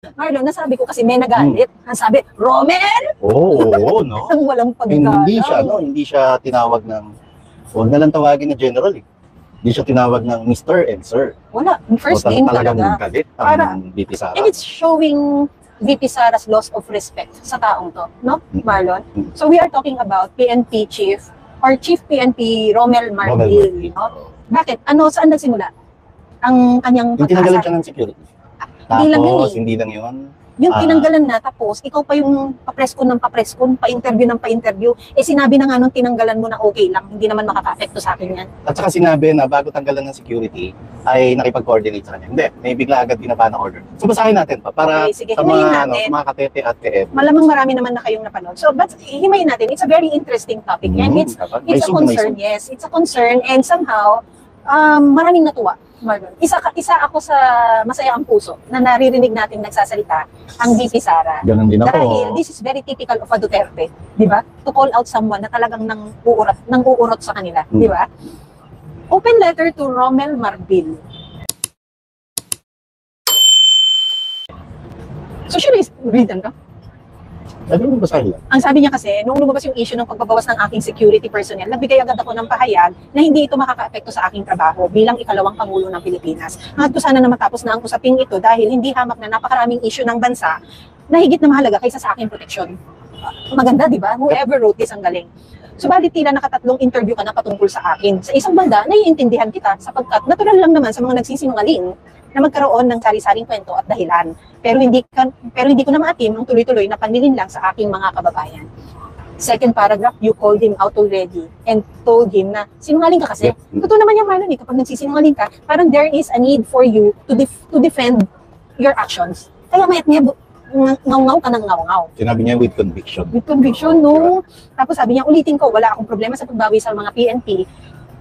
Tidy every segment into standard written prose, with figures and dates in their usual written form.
Marlon, nasabi ko kasi may nagalit. Ang sabi, Romel! Oo, no? Ang walang paggalang. Hindi siya tinawag ng, huwag na lang tawagin na general eh. Hindi siya tinawag ng Mr. and Sir. Wala, first name talagang talaga. galit Para- ang VP Sara. And it's showing VP Sara's loss of respect sa taong to, no, Marlon? Mm. So we are talking about PNP Chief or Chief PNP Romel Marbil, no? Bakit? Saan nagsimula? Ang kanyang Yung tinanggalan pag-asa? siya ng security. Hindi lang yun Tapos, eh. hindi lang yun. Yung tinanggalan na, tapos ikaw pa yung papreskon ng papreskon, pa-interview ng pa-interview. Eh sinabi na nga nung tinanggalan mo na okay lang, hindi naman makaka-apekto sa akin yan. At saka sinabi na bago tanggalan ng security, ay nakipag-coordinate sa kanya. Hindi, may bigla agad binaba na order. So basahin natin pa, para Okay, sige. sa Himayin mga, natin. sa mga katete at kaed. Malamang marami naman na kayong napanood. So, but himayin natin, it's a very interesting topic. And it's May a sug na may concern, sug. yes. It's a concern and somehow, maraming natuwa, Marlon. Isa ako sa masaya ang puso na naririnig natin nagsasalita ang VP Sara. Ganun din ako. Dahil this is very typical of a Duterte, di ba? To call out someone na talagang nang-uurot sa kanila, di ba? Open letter to Romel Marbil. So, should I read them ka? Sabi mo basahin lang. Ang sabi niya kasi, nung lumabas yung issue ng pagbabawas ng aking security personnel, nagbigay agad ako ng pahayag na hindi ito makaka-apekto sa aking trabaho bilang ikalawang Pangulo ng Pilipinas. Hangad ko sana na matapos na ang usaping ito dahil hindi hamak na napakaraming issue ng bansa na higit na mahalaga kaysa sa aking proteksyon. Maganda, di ba? Whoever wrote this, ang galing. Subalit tila nakatatlong interview ka na patungkol sa akin. Sa isang banda, naiintindihan kita sapagkat natural lang naman sa mga nagsisinungaling na magkaroon ng sari-saring kwento at dahilan. Pero hindi ko na maatim ang tuloy-tuloy na panlilinlang sa aking mga kababayan. Second paragraph, you called him out already and told him na sinungaling ka kasi. Totoo naman yung Marlon kapag nagsisinungaling ka, parang there is a need for you to defend your actions. Kaya mayat niya, ngaw-ngaw ka ng ngaw-ngaw. Sinabi niya with conviction. With conviction, no? Tapos sabi niya, ulitin ko, wala akong problema sa pagbawi sa mga PNP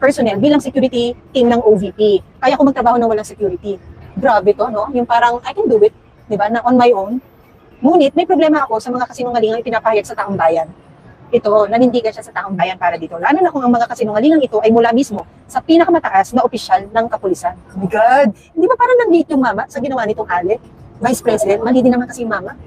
personnel bilang security team ng OVP. Kaya ko magtrabaho ng walang security. Grabe to, no? Yung parang, I can do it, di ba, na on my own. Ngunit, may problema ako sa mga kasinungalingang ipinapahayag sa taong bayan. Ito, nanindigan siya sa taong bayan para dito. Lalo na kung ang mga kasinungalingang ito ay mula mismo sa pinakamataas na opisyal ng kapulisan. Oh my God! Hindi ba parang nandito yung mama sa ginawa nitong Ale? Vice President, mali din naman kasi yung mama.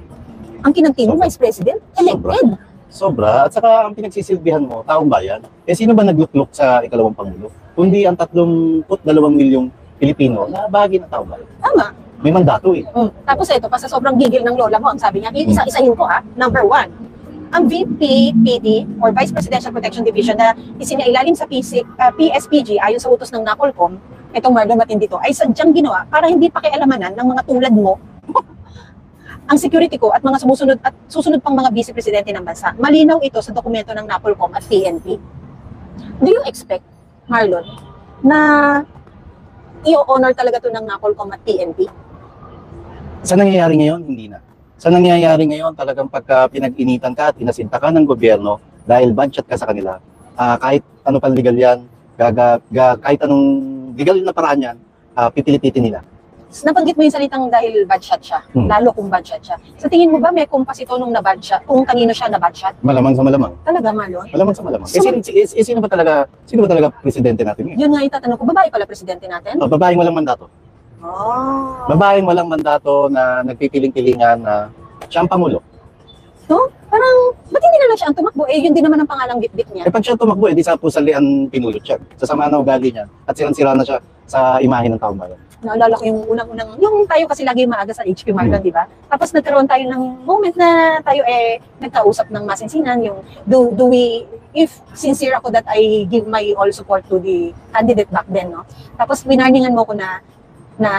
Ang kinantin mo, Vice President, elected. Sobra. At saka ang pinagsisilbihan mo, taong bayan, sino ba nagluklok sa ikalawang Pangulo? Kundi ang 32 milyong Pilipino na bahagi ng taong bayan. Tama. May mandato eh. Tapos ito, pa sa sobrang gigil ng lola mo, ang sabi niya, isa-isahin ko ha, number 1. Ang VP PD or Vice Presidential Protection Division na isinailalim sa PSPG ayon sa utos ng NAPOLCOM, itong Marlon Matindi to, ay sadyang ginawa para hindi pakialamanan ng mga tulad mo ang security ko at mga susunod pang mga vice presidente ng bansa. Malinaw ito sa dokumento ng NAPOLCOM at PNP. Do you expect, Marlon, na i-honor talaga to ng NAPOLCOM at PNP? Sa nangyayari ngayon, hindi na. Sa nangyayari ngayon, talagang pagka pinag-initan ka at inasinta ka ng gobyerno dahil budget ka sa kanila, kahit ano pang legal yan, kahit anong legal na paraan yan, pipilipitin nila. Nabanggit mo yung salitang dahil bad shot siya, lalo kung bad shot siya. Sa tingin mo ba may kumpas ito nung na-bad shot, kung kanino siya na-bad shot? Malamang sa malamang. Talaga, Marlon? Malamang sa malamang. So, sino ba talaga presidente natin ngayon? Yun nga itatanong ko, babae pala presidente natin? Babaeng walang mandato. Oh. Babaeng walang mandato na nagpipiling-pilingan na siya ang Pangulo. So, parang, ba't hindi na lang siya ang tumakbo? Eh, yun din naman ang pangalang bitbit niya. Pag siya tumakbo, di sa pusalian pinulot siya. Sa sama na ugali niya. At sirang-sira na siya sa imahe ng taong bayan. Naalala ko yung unang-unang, yung tayo kasi lagi maaga sa HP Marlon, di ba? Tapos nagkaroon tayo ng moment na tayo nagkausap ng masinsinan, yung do we, if sincere ako that I give my all support to the candidate back then, no? Tapos winarningan mo ko na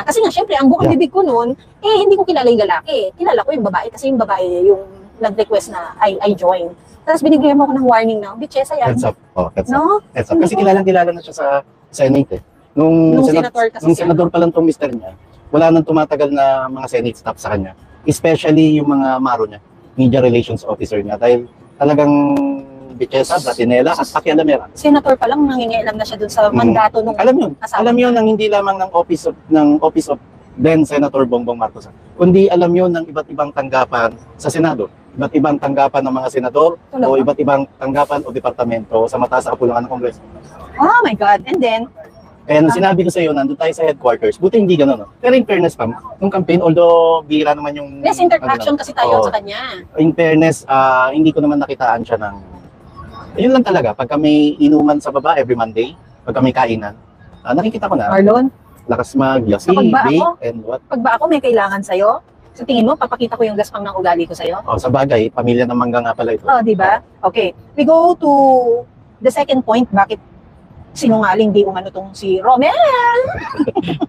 kasi nga syempre ang buong bibig ko noon, hindi ko kilala yung lalaki. Kilala ko yung babae kasi yung babae yung nag-request na I join. Tapos binigyan mo ko ng warning na, bitchesa yan. Heads up. Oh, heads up. No? Heads up. Kasi kilala na siya sa Senate eh. Nung senador pa lang tong mister niya, wala nang tumatagal na mga Senate staff sa kanya. Especially yung mga maro niya, media relations officer niya. Dahil talagang bitchesa, datinela, at pakialamera. Senator pa lang nangingialam na siya dun sa mandato nung Alam yun ng hindi lamang ng office of then Senator Bongbong Marcos. Kundi alam yun ng iba't ibang tanggapan sa Senado. Iba't ibang tanggapan ng mga senador o iba't ibang tanggapan o departamento sa mataas na kapulungan ng Kongreso. Oh my God. And then, Kaya nung sinabi ko sa iyo, nandun tayo sa headquarters, buti hindi gano'n, no? Pero in fairness, Pam, yung campaign, although bihira naman yung... Less interaction kasi tayo Oo. sa kanya. In fairness, hindi ko naman nakitaan siya ng... Yun lang talaga, pagka may inuman sa baba every Monday, pagka may kainan, nakikita ko na, Marlon, lakas mag-yasi, Kapag ba bake, ako? and what. pag ba ako may kailangan sa'yo, sa tingin mo, papakita ko yung gaspang ng ugali ko sa'yo? Oh, sa bagay, pamilya ng mangga nga pala ito. Oh, di ba? Okay. We go to the second point, bakit sinungaling di umano tong si Romel?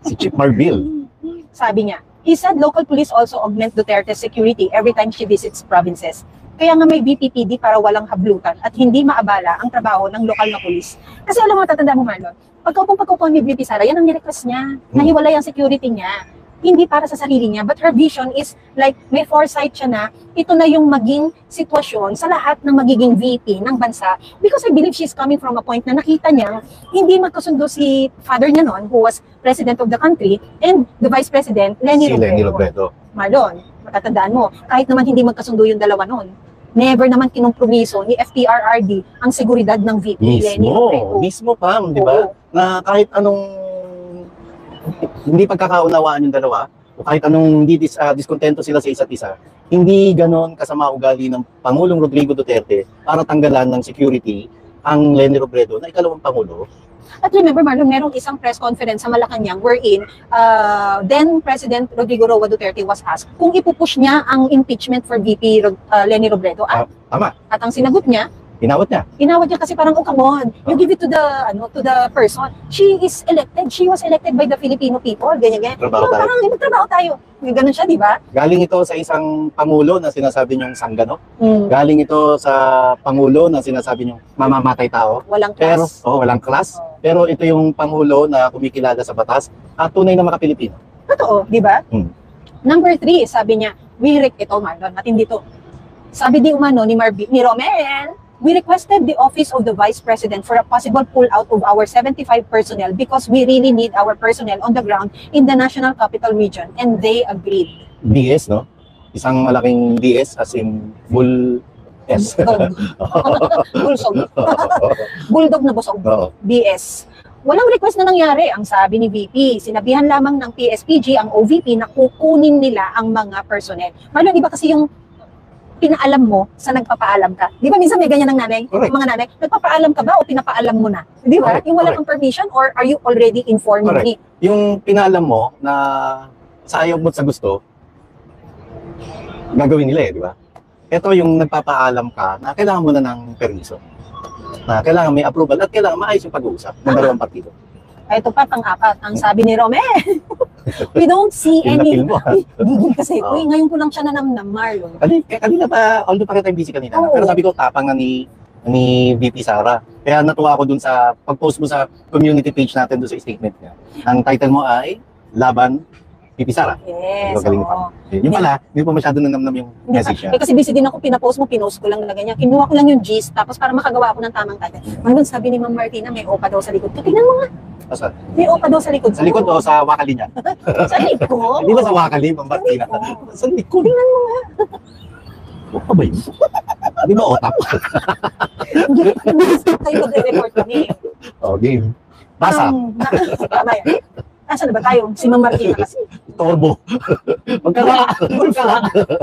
Si Chief Marbil. Sabi niya, he said local police also augment Duterte's security every time she visits provinces. Kaya nga may BPPD para walang hablutan at hindi maabala ang trabaho ng lokal na police. Kasi alam mo, tatanda mo Marlon, pagkaupo ni VP Sara, yan ang nirequest niya. Nahiwalay ang security niya. Hindi para sa sarili niya, but her vision is like may foresight siya na ito na yung maging sitwasyon sa lahat ng magiging VP ng bansa, because I believe she's coming from a point na nakita niya hindi magkasundo si father niya noon, who was president of the country, and the vice president, Leni Si Leni Robredo. Robredo. Marlon, matatandaan mo, kahit naman hindi magkasundo yung dalawa noon, never naman kinumpromiso ni FPRRD ang seguridad ng VP Leni Robredo. Mismo, Pam, di ba? Oo. Na kahit anong hindi pagkakaunawaan yung dalawa, o kahit anong hindi diskontento sila sa isa't isa, hindi ganon kasama ugali ng Pangulong Rodrigo Duterte para tanggalan ng security ang Leni Robredo na ikalawang Pangulo. At remember Marlon, merong isang press conference sa Malacanang wherein then President Rodrigo Roa Duterte was asked kung ipupush niya ang impeachment for VP Leni Robredo. Tama, At ang sinagot niya, inawat niya. kasi parang, oh come on, you give it to the person. She is elected, she was elected by the Filipino people, ganyan. Trabaho tayo. Parang magtrabaho tayo. Ganun siya, di ba? Galing ito sa isang Pangulo na sinasabi niyong sanggano. Mm. Galing ito sa Pangulo na sinasabi niyong mamamatay tao. Walang Pero, class. walang class. Pero ito yung Pangulo na kumikilala sa batas at tunay na makapilipino. Totoo, di ba? Hmm. Number 3, sabi niya, ito Marlon, matindi to. Sabi di umano ni Romel, we requested the office of the Vice President for a possible pull-out of our 75 personnel because we really need our personnel on the ground in the National Capital Region, and they agreed. BS, no? Isang malaking BS as in bull S. Bulsog. Bulldog na busog. Oo. BS. Walang request na nangyari, ang sabi ni VP. Sinabihan lamang ng PSPG ang OVP na kukunin nila ang mga personnel. Marlon, iba kasi yung pinaalam mo sa nagpapaalam ka. Di ba minsan may ganyan ng nanay? Correct. Mga nanay, nagpapaalam ka ba o pinapaalam mo na? Di ba? Correct, Yung wala correct. kang permission, or are you already informed Correct. me? Yung pinaalam mo na sa ayaw mo at sa gusto, gagawin nila di ba? Ito yung nagpapaalam ka na kailangan mo na ng permiso. Na kailangan may approval at kailangan maayos yung pag-uusap ng dalawang partido. Ito pa, pang-apat, ang sabi ni Romel. We don't see Feel na any... feel mo, ha? Gigil kasi. Oo. Uy, ngayon ko lang siya nanamnam, Marlon. Kanina pa, although pa rin tayo busy kanina, Oo. pero sabi ko, tapang na ni VP Sara. Kaya natuwa ako dun sa pag-post mo sa community page natin dun sa statement niya. Ang title mo ay Laban VP Sara. Yes, Galing oo. pa. Yung pala, hindi pa masyado nanamnam yung Hindi message ka, niya. kasi busy din ako, pinost ko lang na ganyan. Kinuha ko lang yung gist, tapos para makagawa ako ng tamang title. Marlon, sabi ni Ma'am Martina, may opa daw sa likod ko. Tingnan mo nga, Asa? may opa daw sa likod ko. Sa likod o sa wakali niya? Sa likod. Hindi ba sa wakali, Ma'am Martina? Sa likod. Tingnan mo nga. Opa ba yun? Di ba otap? Nag-stop tayo mag-report kami. O, game. Basa. Tama yan. Nasaan na ba tayo? Si Ma'am Martina kasi. Turbo. Magkala.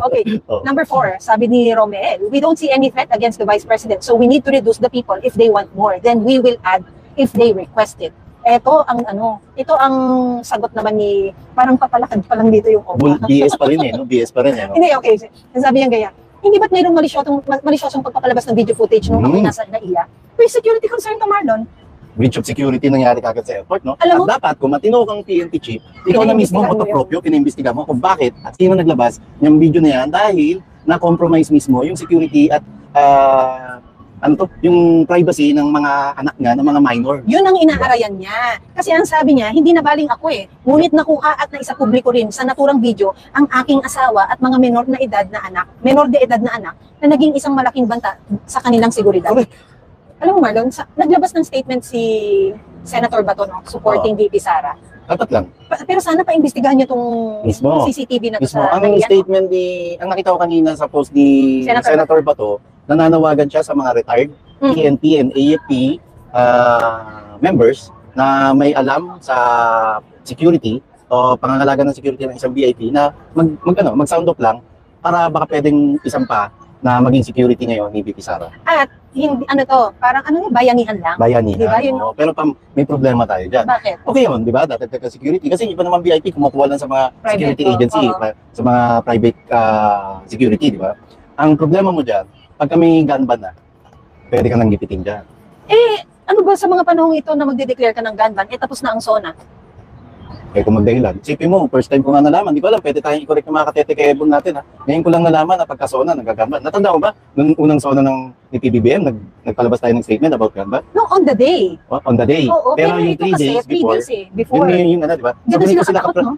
Okay, Oh. number 4, sabi ni Romel, we don't see any threat against the Vice President, so we need to reduce the people if they want more. Then we will add if they request it. Ito ang sagot naman ni, parang papalakad pa lang dito yung OPA. BS pa rin eh, no? BS pa rin eh, no? Hindi, okay. Sabi niya ganyan, hindi ba't mayroong malisyosong pagpapalabas ng video footage nung ako nasa NAIA? May security concern to Marlon. Breach of security nangyari kagad sa airport, no? Alam mo- At dapat, kung matino kang PNP chief, ikaw na mismo, Pinaimbestigahan mo motopropyo, pinaimbestiga mo kung bakit at sino naglabas yung video na yan dahil na-compromise mismo yung security at yung privacy ng mga anak niya, ng mga minor. Yun ang inaarayan niya. Kasi ang sabi niya, hindi na baling ako eh. Ngunit nakuha at naisapubliko rin sa naturang video ang aking asawa at mga menor de edad na anak na naging isang malaking banta sa kanilang seguridad. Correct. Alam mo Marlon, naglabas ng statement si Senator Bato, no, supporting VP Sara. Dapat lang. Pero sana pa-imbestigahan niyo tong Mismo. CCTV na to Mismo, sa ang NAIA, no? statement ang nakita ko kanina sa post ni Senator Bato, nananawagan siya sa mga retired Mm. PNP and AFP members na may alam sa security o pangangalaga ng security ng isang VIP na mag-sound off lang para baka pwedeng isampa na maging security ngayon ni VP Sara. At hindi, parang bayanihan lang. Bayanihan. Diba? Yun, Pero may problema tayo dyan. Bakit? Okay yun, di ba? Dagdag ka security. Kasi iba naman VIP, kumukuha lang sa mga Private, security agency, sa mga private security, di ba? Ang problema mo dyan, pag kami gun ban na, pwede ka nang gipitin dyan. Ano ba sa mga panahong ito na magde-declare ka ng gun ban, tapos na ang SONA? Kung magdahilan. Isipin mo, first time ko nga nalaman, di ba lang, pwede tayong i-correct yung mga katete kebon natin. Ha? Ngayon ko lang nalaman na pagka-SONA, nag-gun ban. Natanda ko ba? Nung unang SONA ni PBBM, nagpalabas tayo ng statement about gun ban? No, on the day. On the day. Oo, pero yung ito 3 kasi, days 3 before, days before. Yun, di ba?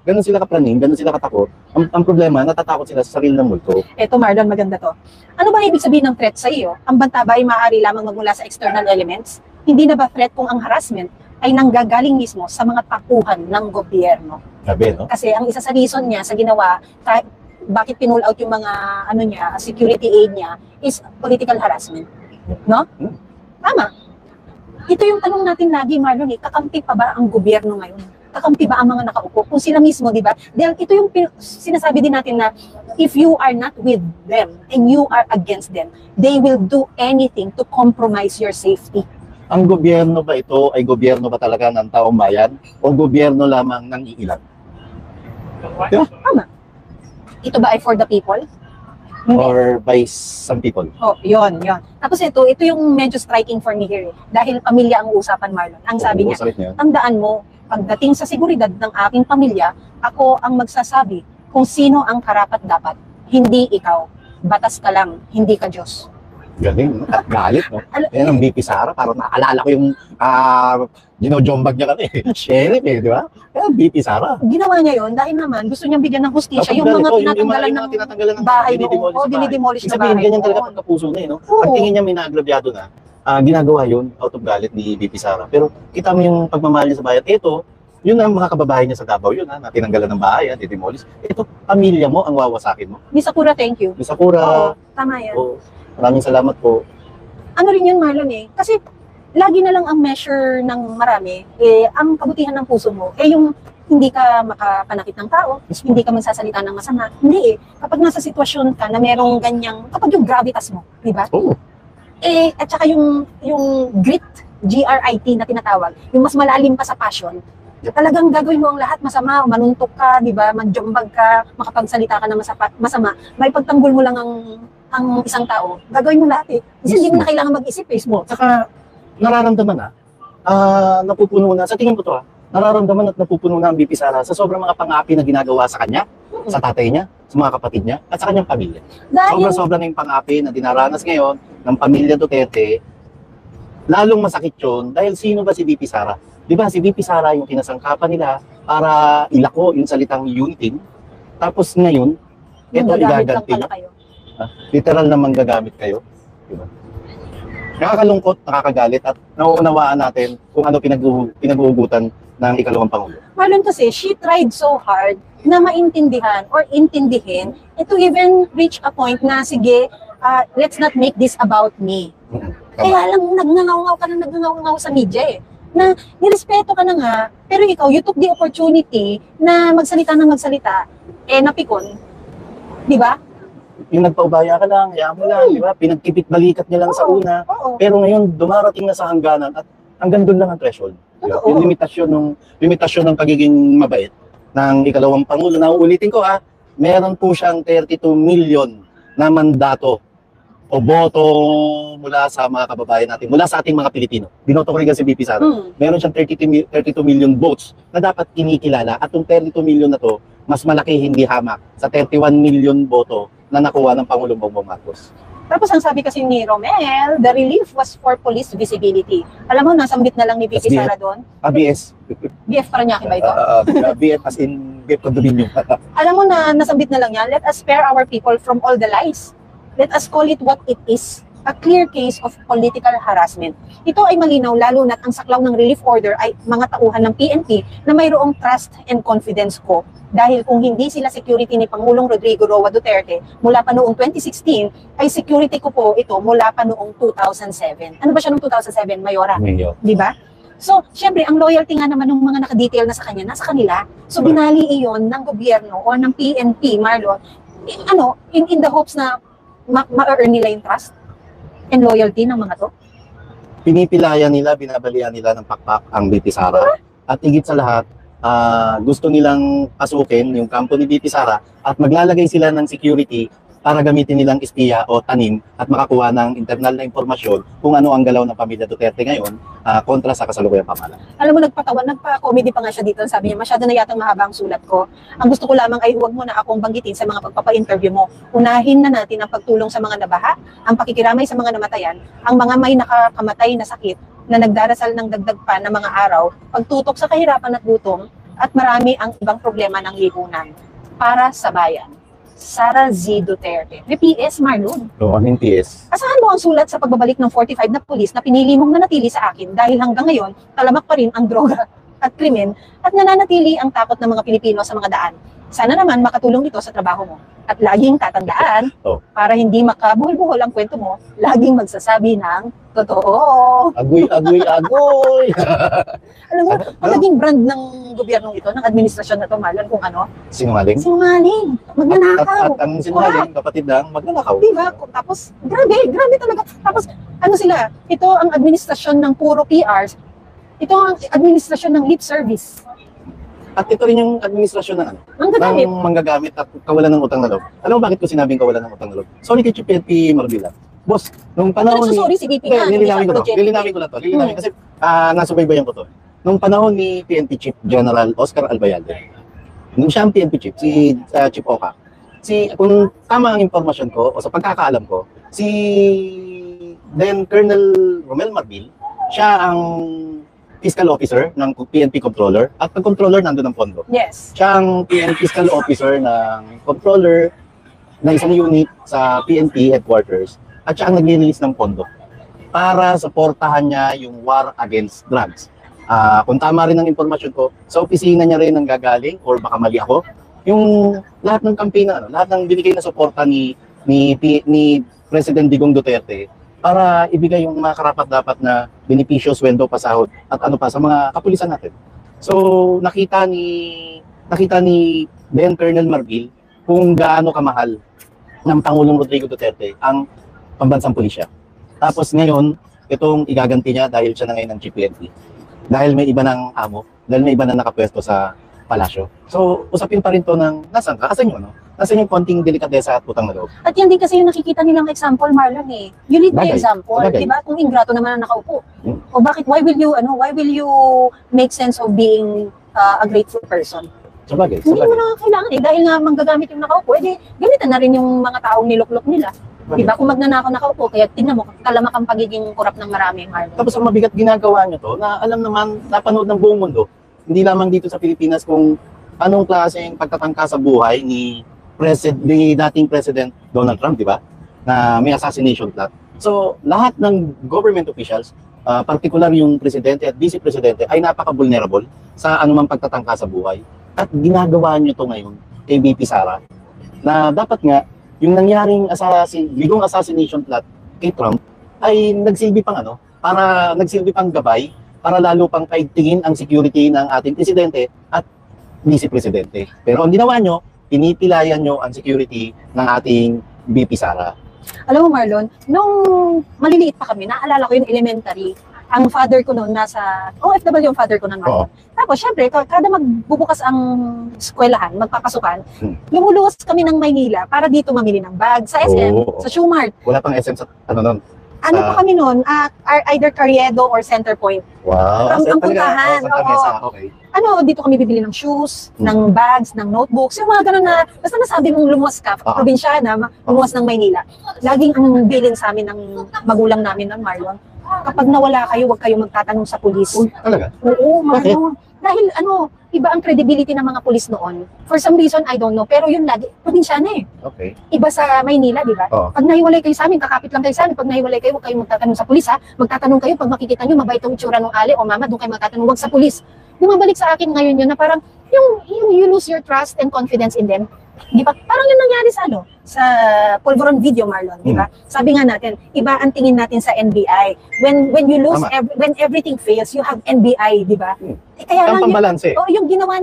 Ganun sila kapraning, ganun sila katakot. Ang problema, natatakot sila sa sarili ng multo. Eto Marlon, maganda to. Ano ba ibig sabihin ng threat sa iyo? Ang banta ba ay maaari lamang magmula sa external elements? Hindi na ba threat kung ang harassment ay nanggagaling mismo sa mga takuhan ng gobyerno? Sabi, no? Kasi ang isa sa reason niya sa ginawa, bakit pinull out yung mga security aid niya is political harassment. No? Tama. Ito yung tanong natin lagi, Marlon, kakampi pa ba ang gobyerno ngayon? Kakampi ba ang mga nakaupo? Kung sila mismo, di ba? Dahil ito yung sinasabi din natin na if you are not with them and you are against them, they will do anything to compromise your safety. Ang gobyerno ba ito ay gobyerno ba talaga ng taong bayan o gobyerno lamang ng iilan? Diba? Tama. Ito ba ay for the people? Hindi. Or by some people? Oh, yon. Tapos ito yung medyo striking for me here. Dahil pamilya ang usapan, Marlon. Ang sabi niya, tandaan mo, pagdating sa seguridad ng aking pamilya, ako ang magsasabi kung sino ang karapat-dapat. Hindi ikaw. Batas ka lang, hindi ka Diyos. Galing, no? At galit, no? Yan ang VP Sara, parang naalala ko yung ginojombag niya kami. Sheriff, di ba? Kaya VP Sara. Ginawa niya yon dahil naman gusto niyang bigyan ng hustisya yung mga tinatanggalan ng bahay noon. O dinidemolish na bahay. Ganyan talaga pagkapuso na, no? Pag tingin niya may naagrabyado na, ginagawa yun out of galit ni VP Sara. Pero kita mo yung pagmamahal niya sa bayan. Ito, yun ang mga kababayan niya sa Davao yun, na tinanggalan ng bahay, didemolish. Ito, pamilya mo ang wawasakin mo. Miss Sakura, thank you. Miss Sakura. Tama yan. Maraming salamat po. Ano rin yun, Marlon Kasi lagi na lang ang measure ng marami, ang kabutihan ng puso mo, yung hindi ka makapanakit ng tao, hindi ka magsasalita ng masama. Hindi Kapag nasa sitwasyon ka na merong ganyang, kapag yung gravitas mo, di ba? Oo. At saka yung grit, GRIT na tinatawag, yung mas malalim pa sa passion, talagang gagawin mo ang lahat masama, manuntok ka, di ba? Manjombag ka, makapagsalita ka ng masama, may pagtanggol mo lang ang isang tao, gagawin mo lahat Kasi hindi mo na kailangan mag-isip Mismo. Saka nararamdaman napupuno na, sa tingin ko to nararamdaman at napupuno na ang VP Sara sa sobrang mga pang-api na ginagawa sa kanya, sa tatay niya, sa mga kapatid niya, at sa kanyang pamilya. Sobra-sobra na yung pang-api na dinaranas ngayon ng pamilya Duterte. Lalong masakit yun dahil sino ba si VP Sara? Di ba si VP Sara yung kinasangkapan nila para ilako yung salitang uniting. Tapos ngayon, ito igaganti nyo. Literal na manggagamit kayo. Diba? Nakakalungkot, nakakagalit at nauunawaan natin kung ano pinag-uugutan ng ikalawang Pangulo. Marlon, kasi she tried so hard na maintindihan or intindihin to even reach a point na sige, let's not make this about me. Kaya lang nagngangaw sa media na nirespeto ka na nga, pero ikaw, you took the opportunity na magsalita ng magsalita, napikon. Di ba? Yung nagpaubaya ka lang, hayaan mo lang, di ba? Pinagkipit balikat niya lang sa una. Pero ngayon, dumarating na sa hangganan at hanggang doon lang ang threshold. Yung limitasyon ng pagiging mabait ng ikalawang Pangulo. Na uulitin ko meron po siyang 32 million na mandato o boto mula sa mga kababayan natin, mula sa ating mga Pilipino. Binoto ko rin si VP Sara. Meron siyang 32 million votes na dapat kinikilala at yung 32 million na to, mas malaki hindi hamak sa 31 million boto na nakuha ng Pangulong Bongbong Marcos. Tapos ang sabi kasi ni Romel, the relief was for police visibility. Alam mo, nasambit na lang ni VP Sara doon. BS. BF Parañaque ba ito? BF as in BF Condominium. Alam mo na nasambit na lang yan, let us spare our people from all the lies. Let us call it what it is, a clear case of political harassment. Ito ay malinaw lalo na't ang saklaw ng relief order ay mga tauhan ng PNP na mayroong trust and confidence ko. Dahil kung hindi sila security ni Pangulong Rodrigo Roa Duterte mula pa noong 2016, ay security ko po ito mula pa noong 2007. Ano ba siya noong 2007, Mayora? Di ba? So, syempre, ang loyalty nga naman ng mga nakadetail na sa kanya, nasa kanila. So, binali iyon ng gobyerno o ng PNP, Marlon, in the hopes na ma-earn nila yung trust and loyalty ng mga to. Pinipilaya nila, binabalian nila ng pakpak ang BP Sara. At higit sa lahat, gusto nilang pasukin yung kampo ni BP Sara at maglalagay sila ng security para gamitin nilang espiya o tanim at makakuha ng internal na impormasyon kung ano ang galaw ng pamilya Duterte ngayon kontra sa kasalukuyang pamahalaan. Alam mo, nagpa-comedy pa nga siya dito. Sabi niya, masyado na yatang mahaba ang sulat ko. Ang gusto ko lamang ay huwag mo na akong banggitin sa mga pagpapa-interview mo. Unahin na natin ang pagtulong sa mga nabaha, ang pakikiramay sa mga namatayan, ang mga may nakakamatay na sakit na nagdarasal ng dagdag pa na mga araw, pagtutok sa kahirapan at gutom, at marami ang ibang problema ng lipunan para sa bayan. Sara Z. Duterte. May PS, Marlon. So, ano yung PS? Asahan mo ang sulat sa pagbabalik ng 45 na pulis na pinili mong nanatili sa akin dahil hanggang ngayon, talamak pa rin ang droga at krimen at nananatili ang takot ng mga Pilipino sa mga daan. Sana naman makatulong ito sa trabaho mo. At laging tatandaan, para hindi makabuhol-buhol ang kwento mo, laging magsasabi ng totoo. Agoy, agoy, agoy! Alam mo, ang naging brand ng gobyernong ito, ng administrasyon na ito, Marlon, kung ano? Sinungaling? Sinungaling. Magnanakaw. At ang sinungaling, kapatid ng magnanakaw. Diba? Tapos, grabe talaga. Tapos, ano sila? Ito ang administrasyon ng puro PRs. Ito ang administrasyon ng lip service. At ito rin yung administrasyon ng Manggagamit. ng manggagamit at kawalan ng utang na loob. Alam mo bakit ko sinabing kawalan ng utang na loob? Sorry kay PNP Marbila. Boss, nung panahon ni... Sorry si DP nga. Lilinawin ko na to. Kasi nasubaybayan ko to. Nung panahon ni PNP Chief General Oscar Albayalde, nung siya ang PNP Chief, si Chief Oka, kung tama ang impormasyon ko o sa pagkakaalam ko, si then Colonel Romel Marbil, siya ang fiscal officer ng PNP controller at ang controller nandun ng pondo. Yes. Siya ang PNP fiscal officer ng controller ng isang unit sa PNP headquarters at siya ang nag-release ng pondo para suportahan niya yung war against drugs. Kung tama rin ang impormasyon ko, sa opisina niya rin ang gagaling or baka mali ako, yung lahat ng campaign lahat ng binigay na suporta ni President Digong Duterte para ibigay yung mga karapat-dapat na benepisyo, sweldo, pasahod at ano pa sa mga kapulisan natin. So nakita ni then Colonel Marbil kung gaano kamahal ng Pangulong Rodrigo Duterte ang pambansang pulisya. Tapos ngayon, itong igaganti niya dahil siya na ngayon ng Chief PNP. Dahil may iba ng amo, dahil may iba na nakapwesto sa palasyo. So usapin pa rin to ng nasan ka? Asan yung Nasan yung konting delikadesa at utang na loob? At yan din kasi yung nakikita nilang example, Marlon eh. You need the Bagay. example, Bagay. diba? Kung ingrato naman ang nakaupo. O bakit, why will you make sense of being a grateful person? Sabagay. Hindi mo na kailangan eh. Dahil nga manggagamit yung nakaupo, edi gamitan na rin yung mga taong niluklok nila. Diba? Kung magnanakaw nakaupo, kaya tingnan mo, talamak ang pagiging korap ng marami, Marlon. Tapos ang mabigat ginagawa nyo to, na alam naman, napanood ng buong mundo, hindi lamang dito sa Pilipinas kung anong klaseng pagtatangka sa buhay ni dating President Donald Trump, di ba? Na may assassination plot. So, lahat ng government officials, particular yung presidente at vice-presidente, ay napaka-vulnerable sa anumang pagtatangka sa buhay. At ginagawa nyo to ngayon kay BP Sara, na dapat nga, yung nangyaring bigong assassination plot kay Trump, ay nagsilbi pang nagsilbi pang gabay para lalo pang paigtingin ang security ng ating presidente at vice-presidente. Pero ang ginawa nyo, pinipilayan nyo ang security ng ating BP Sara. Alam mo, Marlon, nung maliliit pa kami, naalala ko yung elementary, ang father ko noon nasa OFW yung father ko noon. Tapos syempre, kada magbubukas ang eskwelahan, magpapasukan, lumuluwas kami ng Maynila para dito mamili ng bag sa SM, sa Shoe Mart. Wala pang SM sa noon? Ano pa kami noon? Either Carriedo or Center Point. Wow. Ang puntahan. Okay. Dito kami bibili ng shoes, ng bags, ng notebooks, yung mga ganun na, basta nasabi mong lumuwas ka, probinsyana, lumuwas ng Maynila. Laging ang bilin sa amin ng magulang namin ng Marlon, kapag nawala kayo, huwag kayong magtatanong sa pulis. Talaga? Oo, Marlon. Dahil iba ang credibility ng mga pulis noon. For some reason, I don't know, pero yun lagi, probinsyana eh. Okay. Iba sa Maynila, di ba? Pag nahiwalay kayo sa amin, kakapit lang kayo sa amin. Pag nahiwalay kayo, huwag kayong magtatanong sa pulis ha. Magtatanong kayo pag makikita nyo, mabait ang itsura ng ali o mama, doon kayo magtatanong, huwag sa pulis. Bumabalik sa akin ngayon yun na parang, yung you lose your trust and confidence in them. Di ba? Parang yun nangyari sa sa Pulveron video, Marlon, di ba? Sabi nga natin, iba ang tingin natin sa NBI. When you lose, when everything fails, you have NBI, di ba? Eh, kaya lang yung ginawa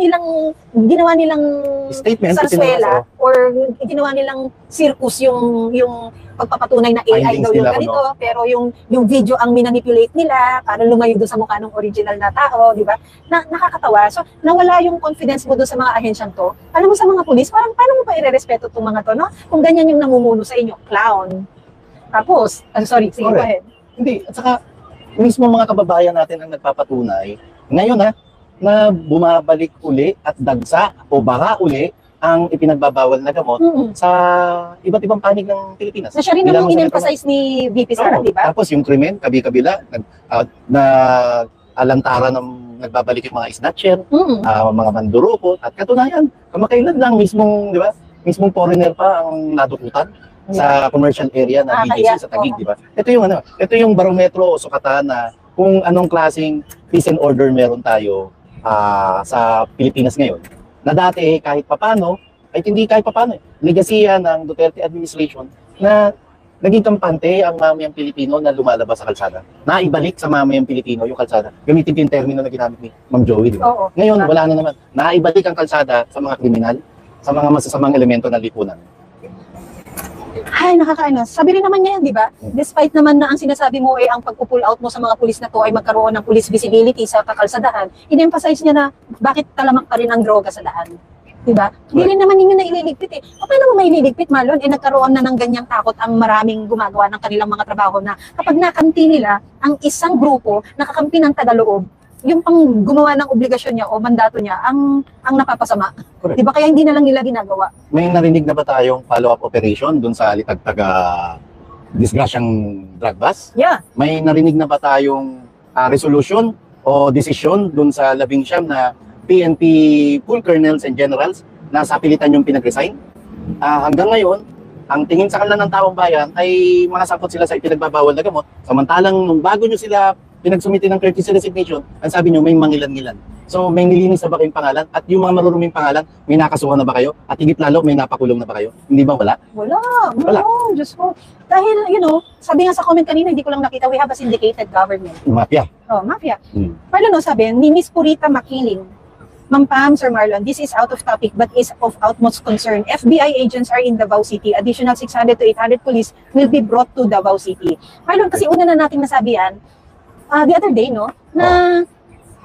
nilang statement sarsuela or ginawa nilang circus yung pagpapatunay na AI daw yung ganito, pero yung video ang minanipulate nila para lumayo doon sa mukha ng original na tao, di ba? Nakakatawa. So, nawala yung confidence mo doon sa mga ahensyang to. Alam mo sa mga pulis, parang paano mo pa irerespeto itong mga to, no? Kung ganyan yung namumuno sa inyo, clown. Tapos, sorry, sige, go ahead. Hindi, at saka, mismo mga kababayan natin ang nagpapatunay, ngayon na bumabalik uli at dagsa o bara uli ang ipinagbabawal na gamot sa iba't ibang panig ng Pilipinas. Na siya rin naman in-emphasize ni VP Sara, di ba? Tapos yung krimen, kabi-kabila, na alantara ng nagbabalik yung mga snatcher, mga mandurukot, at katunayan, kamakailan lang mismong, di ba? Mismong foreigner pa ang nadukutan sa commercial area na BGC sa Taguig, di ba? Ito yung barometro o sukatan na kung anong klaseng peace and order meron tayo sa Pilipinas ngayon. Na dati kahit papano, ay hindi kahit papano, legasiya ng Duterte administration na naging kampante ang mamayang Pilipino na lumalabas sa kalsada. Naibalik sa mamayang Pilipino yung kalsada. Gamitin yung termino na ginamit ni Ma'am Joey, di ba? Ngayon, wala na naman. Naibalik ang kalsada sa mga kriminal, sa mga masasamang elemento ng lipunan. Ay, nakakaano. Sabi rin naman niya yan, di ba? Despite naman na ang sinasabi mo ay ang pag-pull out mo sa mga pulis na to ay magkaroon ng police visibility sa kakalsadahan, in-emphasize niya na bakit talamak pa rin ang droga sa daan. Di ba? Hindi rin naman ninyo na ililigpit eh. O paano mo maililigpit, Marlon? Eh nagkaroon na ng ganyang takot ang maraming gumagawa ng kanilang mga trabaho na kapag nakampi nila ang isang grupo, nakakampi ng tagaloob, yung pang gumawa ng obligasyon niya o mandato niya ang napapasama. Di ba? Kaya hindi na lang nila ginagawa. May narinig na ba tayong follow-up operation dun sa litagtag disgrasyang drug bust? Yeah. May narinig na ba tayong resolution o desisyon dun sa 19 na PNP full colonels and generals na sa pilitan yung pinag-resign? Hanggang ngayon, ang tingin sa kanila ng taong bayan ay mga sakot sila sa ipinagbabawal na gamot. Samantalang nung bago nyo sila pinagsumiti ng courtesy resignation, ang sabi nyo may mangilan-ngilan. So may nilinis na ba kayong pangalan? At yung mga maruruming pangalan, may nakasuhan na ba kayo? At higit lalo, may napakulong na ba kayo? Hindi ba wala? Wala. Diyos ko. Dahil, sabi nga sa comment kanina, hindi ko lang nakita, we have a syndicated government. Mafia. Mafia. Marlon, sabi, ni Miss Purita Makiling, Ma'am Pam, Sir Marlon, this is out of topic but is of utmost concern. FBI agents are in Davao City. Additional 600 to 800 police will be brought to Davao City. Marlon, kasi una na natin nasabi yan, the other day, na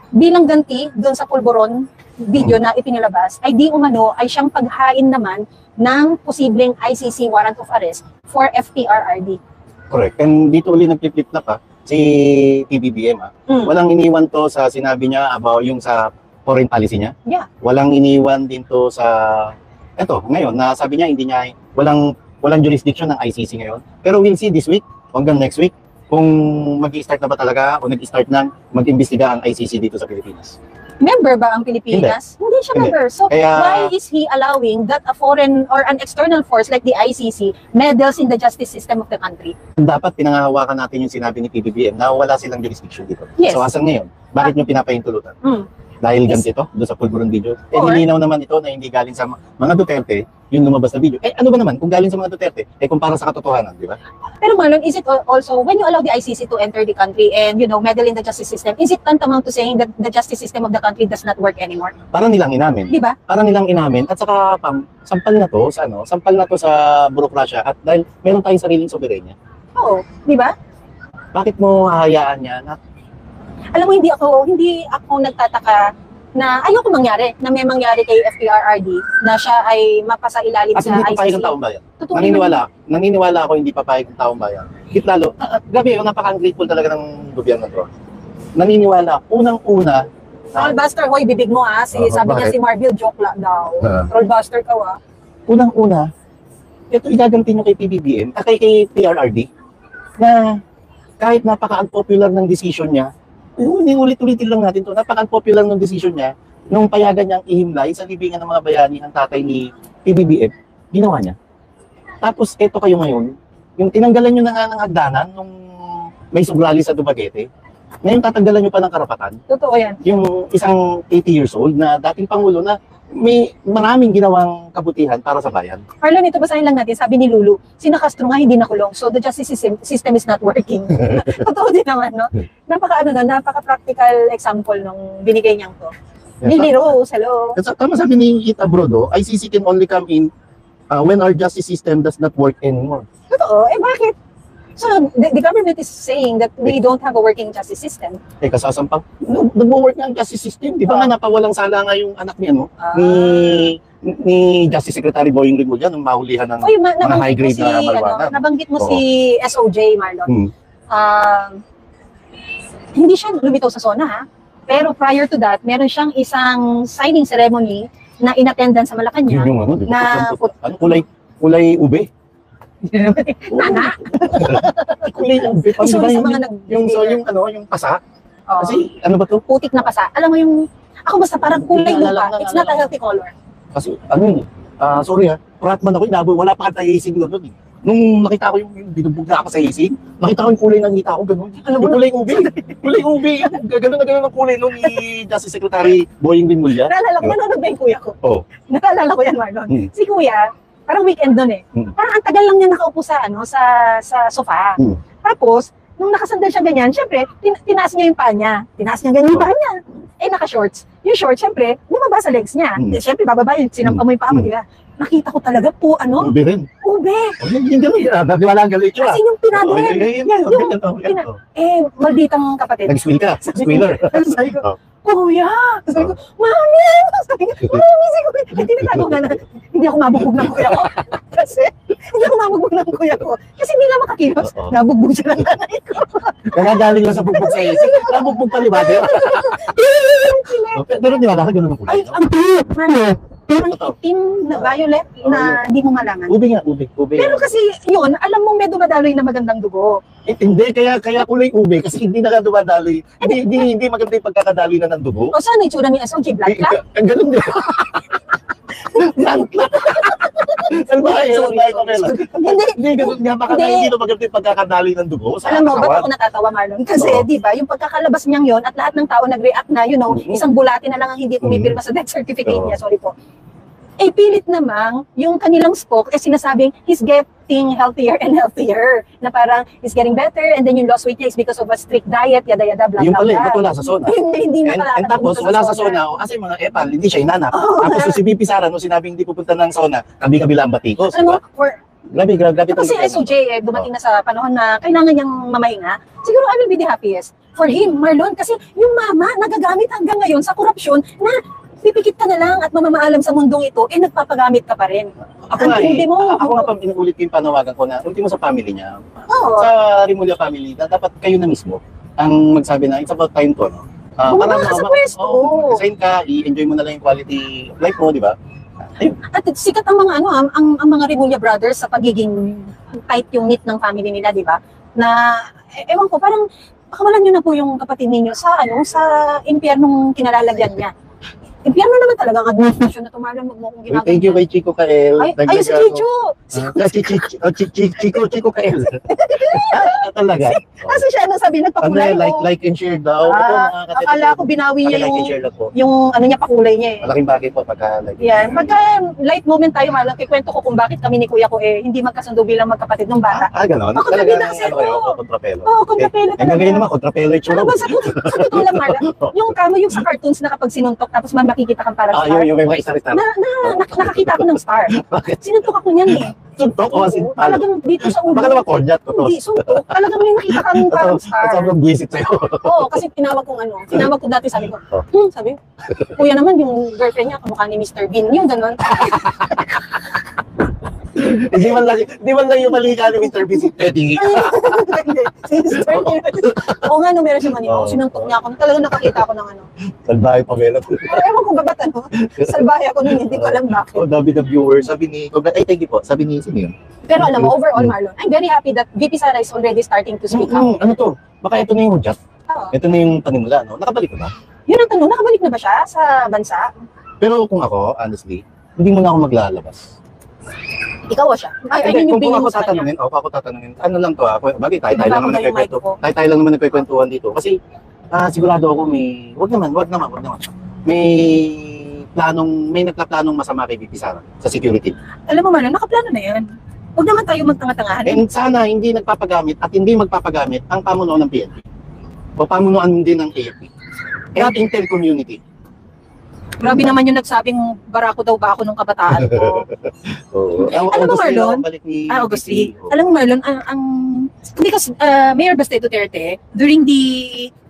bilang ganti doon sa Pulveron video na ipinilabas, ay di umano ay siyang paghain naman ng posibleng ICC warrant of arrest for FPRRD. Correct. And dito uli nag-flip na pa si PBBM. Walang iniwan to sa sinabi niya about yung sa foreign policy niya. Yeah. Walang iniwan din to sa ngayon na sabi niya hindi niya walang jurisdiction ng ICC ngayon. Pero we'll see this week hanggang next week kung mag-i-start na ba talaga o nag-i-start nang mag-imbestiga ang ICC dito sa Pilipinas. Member ba ang Pilipinas? Hindi siya member. So, why is he allowing that a foreign or an external force like the ICC meddles in the justice system of the country? Dapat pinangahawakan natin yung sinabi ni PBBM na wala silang jurisdiction dito. Yes. So, asan ngayon? Bakit nyo pinapahintulutan? Dahil ganito ito, doon sa Pulveron video. Nilinaw naman ito na hindi galing sa mga Duterte yung lumabas na video. Ano ba naman, kung galing sa mga Duterte, kumpara sa katotohanan, di ba? Pero Marlon, is it also, when you allow the ICC to enter the country and, meddle in the justice system, is it tantamount to saying that the justice system of the country does not work anymore? Parang nilang inamin. Di ba? Parang nilang inamin. At saka, sampal na to sa burokrasya at dahil meron tayong sariling soberenya. Oo, di ba? Bakit mo hahayaan niya na alam mo, hindi ako nagtataka na ayoko mangyari, na may mangyari kay FPRRD, na siya ay mapasailalim sa hindi ICC. papayag ng taong bayan. Totoo Naniniwala ako hindi papayag ng taong bayan. Lalo, grabe, napaka-ungrateful talaga ng gobyerno to. Naniniwala, unang-una, Trollbuster, hoy, bibig mo sabi niya si Marbil, joke lang daw. Trollbuster ka Unang-una, ito igaganti nyo kay PBBM, kay PRRD, na kahit napaka-unpopular ng decision niya, ulit-ulitin lang natin to. Napaka-unpopular ng decision niya nung payagan niyang ihimlay sa libingan ng mga bayani ang tatay ni PBBM, ginawa niya. Tapos, eto kayo ngayon, yung tinanggalan nyo na nga ng hagdanan nung may sugrali sa Dumaguete, ngayon tatanggalan nyo pa ng karapatan. Totoo yan. Yung isang 80 years old na dating Pangulo na may maraming ginawang kabutihan para sa bayan. Marlon, ito basahin lang natin. Sabi ni Lulu, sina Castro nga hindi nakulong. So the justice system is not working. Totoo din naman, no? Napaka-practical example nung binigay niyang to. Lily Rose, hello. Tama sabi ni Ita Brodo, ICC can only come in when our justice system does not work anymore. Totoo, bakit? So the government is saying that we don't have a working justice system. Kasasampang, nag-work nga ang justice system. Di ba nga napawalang sala nga yung anak niya, no? Ni Justice Secretary Boying Rimulya nung mahulihan ng mga high-grade na marijuana. Nabanggit mo si SOJ, Marlon. Hindi siya lumitaw sa SONA, ha? Pero prior to that, meron siyang isang signing ceremony na in-attendance sa Malacanang. Yung ano, di ba? Na kulay ube. Tana. Kulay ube. Isa sa mga yung pasa. Kasi ano ba to? Putik na pasa. Alam mo yung, ako basta parang kulay lupa. It's not a healthy color. Kasi sorry ha, pratman ako, wala pa kang tayo-isig doon. Nung nakita ko yung binugbog na ako sa isig, nakita ko yung kulay ng ngita ko, gano'n. Yung kulay ube. Kulay ube. Gano'n na gano'n ang kulay nung ni Justice Secretary Boying Rimulya. Naalala ko, nanonood ba yung kuya ko? Oo. Naalala ko yan, Marlon. Si kuya, parang weekend doon eh. Parang ang tagal lang niya nakaupo sa sofa. Tapos, nung nakasandal siya ganyan, syempre, tinaas niya yung paa niya. Tinaas niya ganyan yung paa niya. naka-shorts. Yung shorts, syempre, bumaba sa legs niya. Syempre, bababa yun, sinampa mo yung paa mo, di ba? Nakita ko talaga po, Ube rin. Ube. Yung gano'n, natiwala ang galit yun. Kasi yung pinadrin. Malditang kapatid. Nag-squeal ka, squealer. Sabi ko, kuya! Sabi ko, mami! Sabi ko, mami, si kuya. Tinatago nga na, hindi ako mabugbog ng kuya ko. Kasi, hindi ako mabugbog ng kuya ko. Kasi hindi nga makakilos. Nabugbog siya ng nanay ko. Nagagaling lang sa bugbog sa isip. Nabugbog pa liba, di ba? Pero di ba, ganun ang kulay? Ay, ang cute! Parang itim na violet na hindi mo malaman. Ube nga, ube. Pero kasi yun, alam mong may dumadaloy na magandang dugo. Hindi, kaya kulay ube kasi hindi nakadumadaloy. Hindi maganda yung pagkakadaloy na ng dugo. O saan yung itsura ni SOG? Blood clot? Ganun din. Blood clot. Hindi, ganun nga. Baka hindi na maganda yung pagkakadaloy ng dugo. Alam mo, ba't ako natatawa, Marlon? Kasi, di ba, yung pagkakalabas niyang yun at lahat ng tao nag-react na, you know, isang bulati na lang ang hindi pumipirma sa death certificate niya. Sorry po. Eh, pilit namang yung kanilang spoke, eh sinasabing, he's getting healthier and healthier. Na parang, he's getting better, and then yung lost weight niya is because of a strict diet, yada-yada, blah, blah, blah. Yung pala, ba't wala sa SONA? Hindi na pala. And tapos, wala sa SONA, kasi mga epal, hindi siya inanap. Tapos si BP Sara, nung sinabing hindi pupunta ng SONA, kabi-kabila ang batikos. Alam mo, Grabe. kasi SOJ, dumating na sa panahon na kailangan niyang mamahinga, siguro I will be the happiest for him, Marlon, kasi yung mama nagagamit hanggang ngayon sa korupsyon na pipikit ka na lang at mamamaalam sa mundong ito, eh nagpapagamit ka pa rin. Ako nga pa pinuulit ko yung panawagan ko na ultimo sa family niya. Sa Rimulya family, na dapat kayo na mismo ang magsabi na it's about time to, no? Bumaba ka sa pwesto. Resign ka, i-enjoy mo na lang yung quality of life mo, di ba? At sikat ang mga ang mga Rimulya brothers sa pagiging tight yung knit ng family nila, di ba? Na ewan ko, parang pakawalan niyo na po yung kapatid ninyo sa sa impyernong kinalalagyan niya. Impyerno naman talaga ang administrasyon na tumalang mo kung ginagawa. Thank you kay Chico Kael. Ay, si Chicho! Chico Kael. Talaga. Kasi siya sabi, nagpakulay. Like and share daw. Akala ko binawi niya yung niya, pakulay niya eh. Malaking bagay po pagka-like. Yan. Pagka light moment tayo, malang kikwento ko kung bakit kami ni kuya ko hindi magkasundo bilang magkapatid ng bata. Ganon? Ako talaga kasi ako. Kontrapelo. Oo, kontrapelo talaga. Ngayon naman, kontrapelo yung tsura. Sa totoo lang, Marla, yung kamo yung sa cartoons na kapag sinuntok tapos makikita kang parang star. Yung may isa-star. Nakakita ako ng star. Sinuntok ako niyan eh. Suntok o asin? Talagang dito sa ulo. Baka naman kornyat. Hindi, suntok. Talagang may nakita kang parang star. Sobrang buwisit sa'yo. Oo, kasi tinawag ko dati, sabi ko, sabi, kuya naman yung girlfriend niya, kamukha ni Mr. Bean, yung gano'n. Hindi man lang yung malika ni Mr. B si Teddy. Oo nga, meron siya manito. Sinuntok niya ako. Talagang nakakita ako ng Salbahe Pamela. Ewan ko ba ba't salbahe ako nun, hindi ko alam bakit. Dami na viewers. Sabi ni, thank you po. Sabi ni, sino yun? Pero alam mo, overall, Marlon, I'm very happy that VP Sara is already starting to speak up. Ano to? Baka ito na yung hudyat. Ito na yung panimula, no? Nakabalik na ba? Yun ang tanong, nakabalik na ba siya sa bansa? Pero kung ako, honestly, hindi mo na ako maglalabas. Ikaw o siya? Kung ako tatanungin, ano lang to bagay tayo lang naman nagkikwentuhan dito. Kasi sigurado ako wag naman. May nagplanong masama kay VP Sara sa security. Alam mo Marlon, nakaplano na yan. Huwag naman tayo magtanga-tangahan. And sana hindi nagpapagamit at hindi magpapagamit ang pamunuan ng PNP o pamunuan din ng AFP and intel community. Grabe naman yung nagsabing barako daw ba ako nung kabataan ko. Alam mo Marlon, August 3. Alam mo Marlon, because Mayor Baste Duterte, during the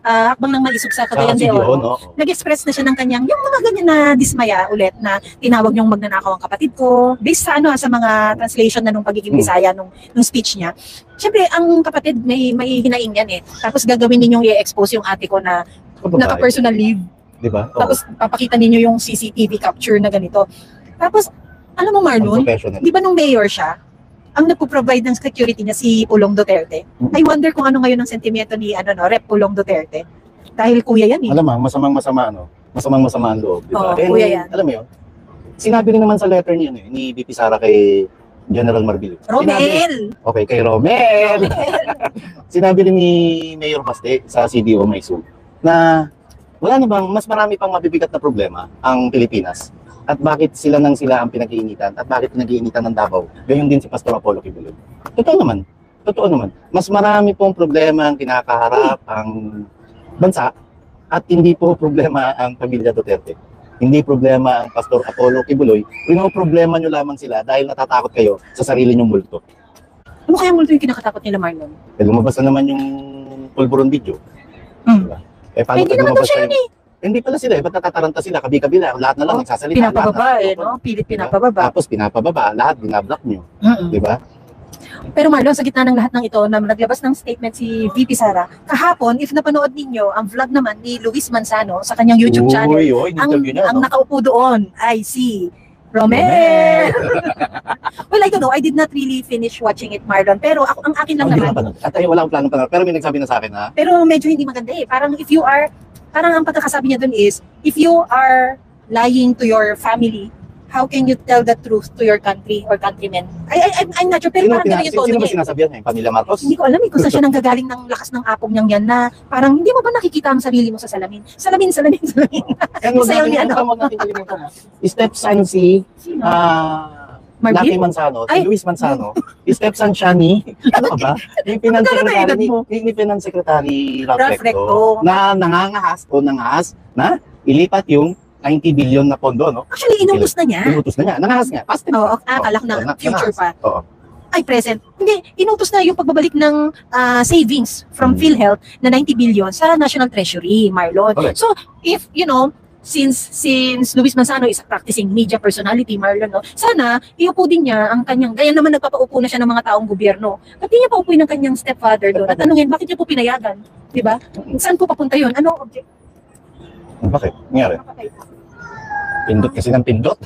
hakbang ng malisog sa Cagayan de Oro, nag-express na siya ng kanyang, yung mga ganyan na dismaya ulit na tinawag niyong magnanakaw ang kapatid ko, based sa sa mga translation na nung pagiging Bisaya nung speech niya. Siyempre, ang kapatid may hinaing yan eh. Tapos gagawin ninyong i-expose yung ate ko na naka-personal leave. Diba? Tapos papakita ninyo yung CCTV capture na ganito. Tapos, alam mo Marlon, di ba nung mayor siya, ang nagpo-provide ng security niya si Pulong Duterte? I wonder kung ano ngayon ang sentimiento ni Rep Pulong Duterte. Dahil kuya yan eh. Alam mo, masamang-masama ang loob. Diba? Kuya yan. Alam mo yun, sinabi rin naman sa letter niya ni VP Sara kay General Marbil. Romel! Okay, kay Romel! Sinabi rin ni Mayor Baste sa CDO Maisug na wala na bang mas marami pang mabibigat na problema ang Pilipinas at bakit sila ang pinag-iinitan at bakit pinag-iinitan ng Davao gayon din si Pastor Apollo Kibuloy. Totoo naman mas marami pong problema ang kinakaharap ang bansa at hindi po problema ang pamilya Duterte, hindi problema ang Pastor Apollo Kibuloy, problema nyo lamang sila dahil natatakot kayo sa sarili nyong multo. Ano kaya multo yung kinakatakot nila Marlon? Lumabas na naman yung pulburon video. Diba? Paano hindi naman daw siya eh. Hindi pala sila, ba't natataranta sila, kabi-kabila, lahat na lang nagsasalita. Pinapababa no? Pilit pinapababa. Tapos pinapababa, lahat binablock nyo. Di ba? Pero Marlon, sa gitna ng lahat ng ito, na naglabas ng statement si VP Sara, kahapon, if napanood ninyo, ang vlog naman ni Luis Manzano sa kanyang YouTube channel, ang nakaupo doon ay si Romel! Well, I don't know. I did not really finish watching it, Marlon. Pero ang akin lang naman. At wala akong planong panood. Pero may nagsabi na sa akin, ha? Pero medyo hindi maganda eh. Parang ang pagkakasabi niya dun is, if you are lying to your family, how can you tell the truth to your country or countrymen? I'm not sure, pero parang gano'n yung tono niya. Sino ba niya. sinasabihan niya? Pamilya Marcos? Hindi ko alam kung saan siya nanggagaling ng lakas ng apong niyang yan na parang hindi mo ba nakikita ang sarili mo sa salamin? Salamin. Sayaw niya, Huwag natin kalimutan, ha? Stepson si Lucky Manzano, si Luis Manzano, stepson siya ni, ano ba? Yung Finance-Secretary Ralph Recto na nangangahas na ilipat yung 90 billion na pondo, no? Actually, inutos na niya. Nangahas nga. Akala ko na future pa. Oo. Ay, present. Hindi, inutos na yung pagbabalik ng savings from PhilHealth na 90 billion sa National Treasury, Marlon. Okay. So, if, since Luis Manzano is a practicing media personality, Marlon, no, sana iupo din niya ang kanyang, gaya naman nagpapaupo na siya ng mga taong gobyerno. Ba't di niya paupuin ng kanyang stepfather doon? At tanungin, bakit niya po pinayagan? Diba? Saan po papunta yun? Anong object? Bakit? Nangyari? Pindot kasi ng pindot.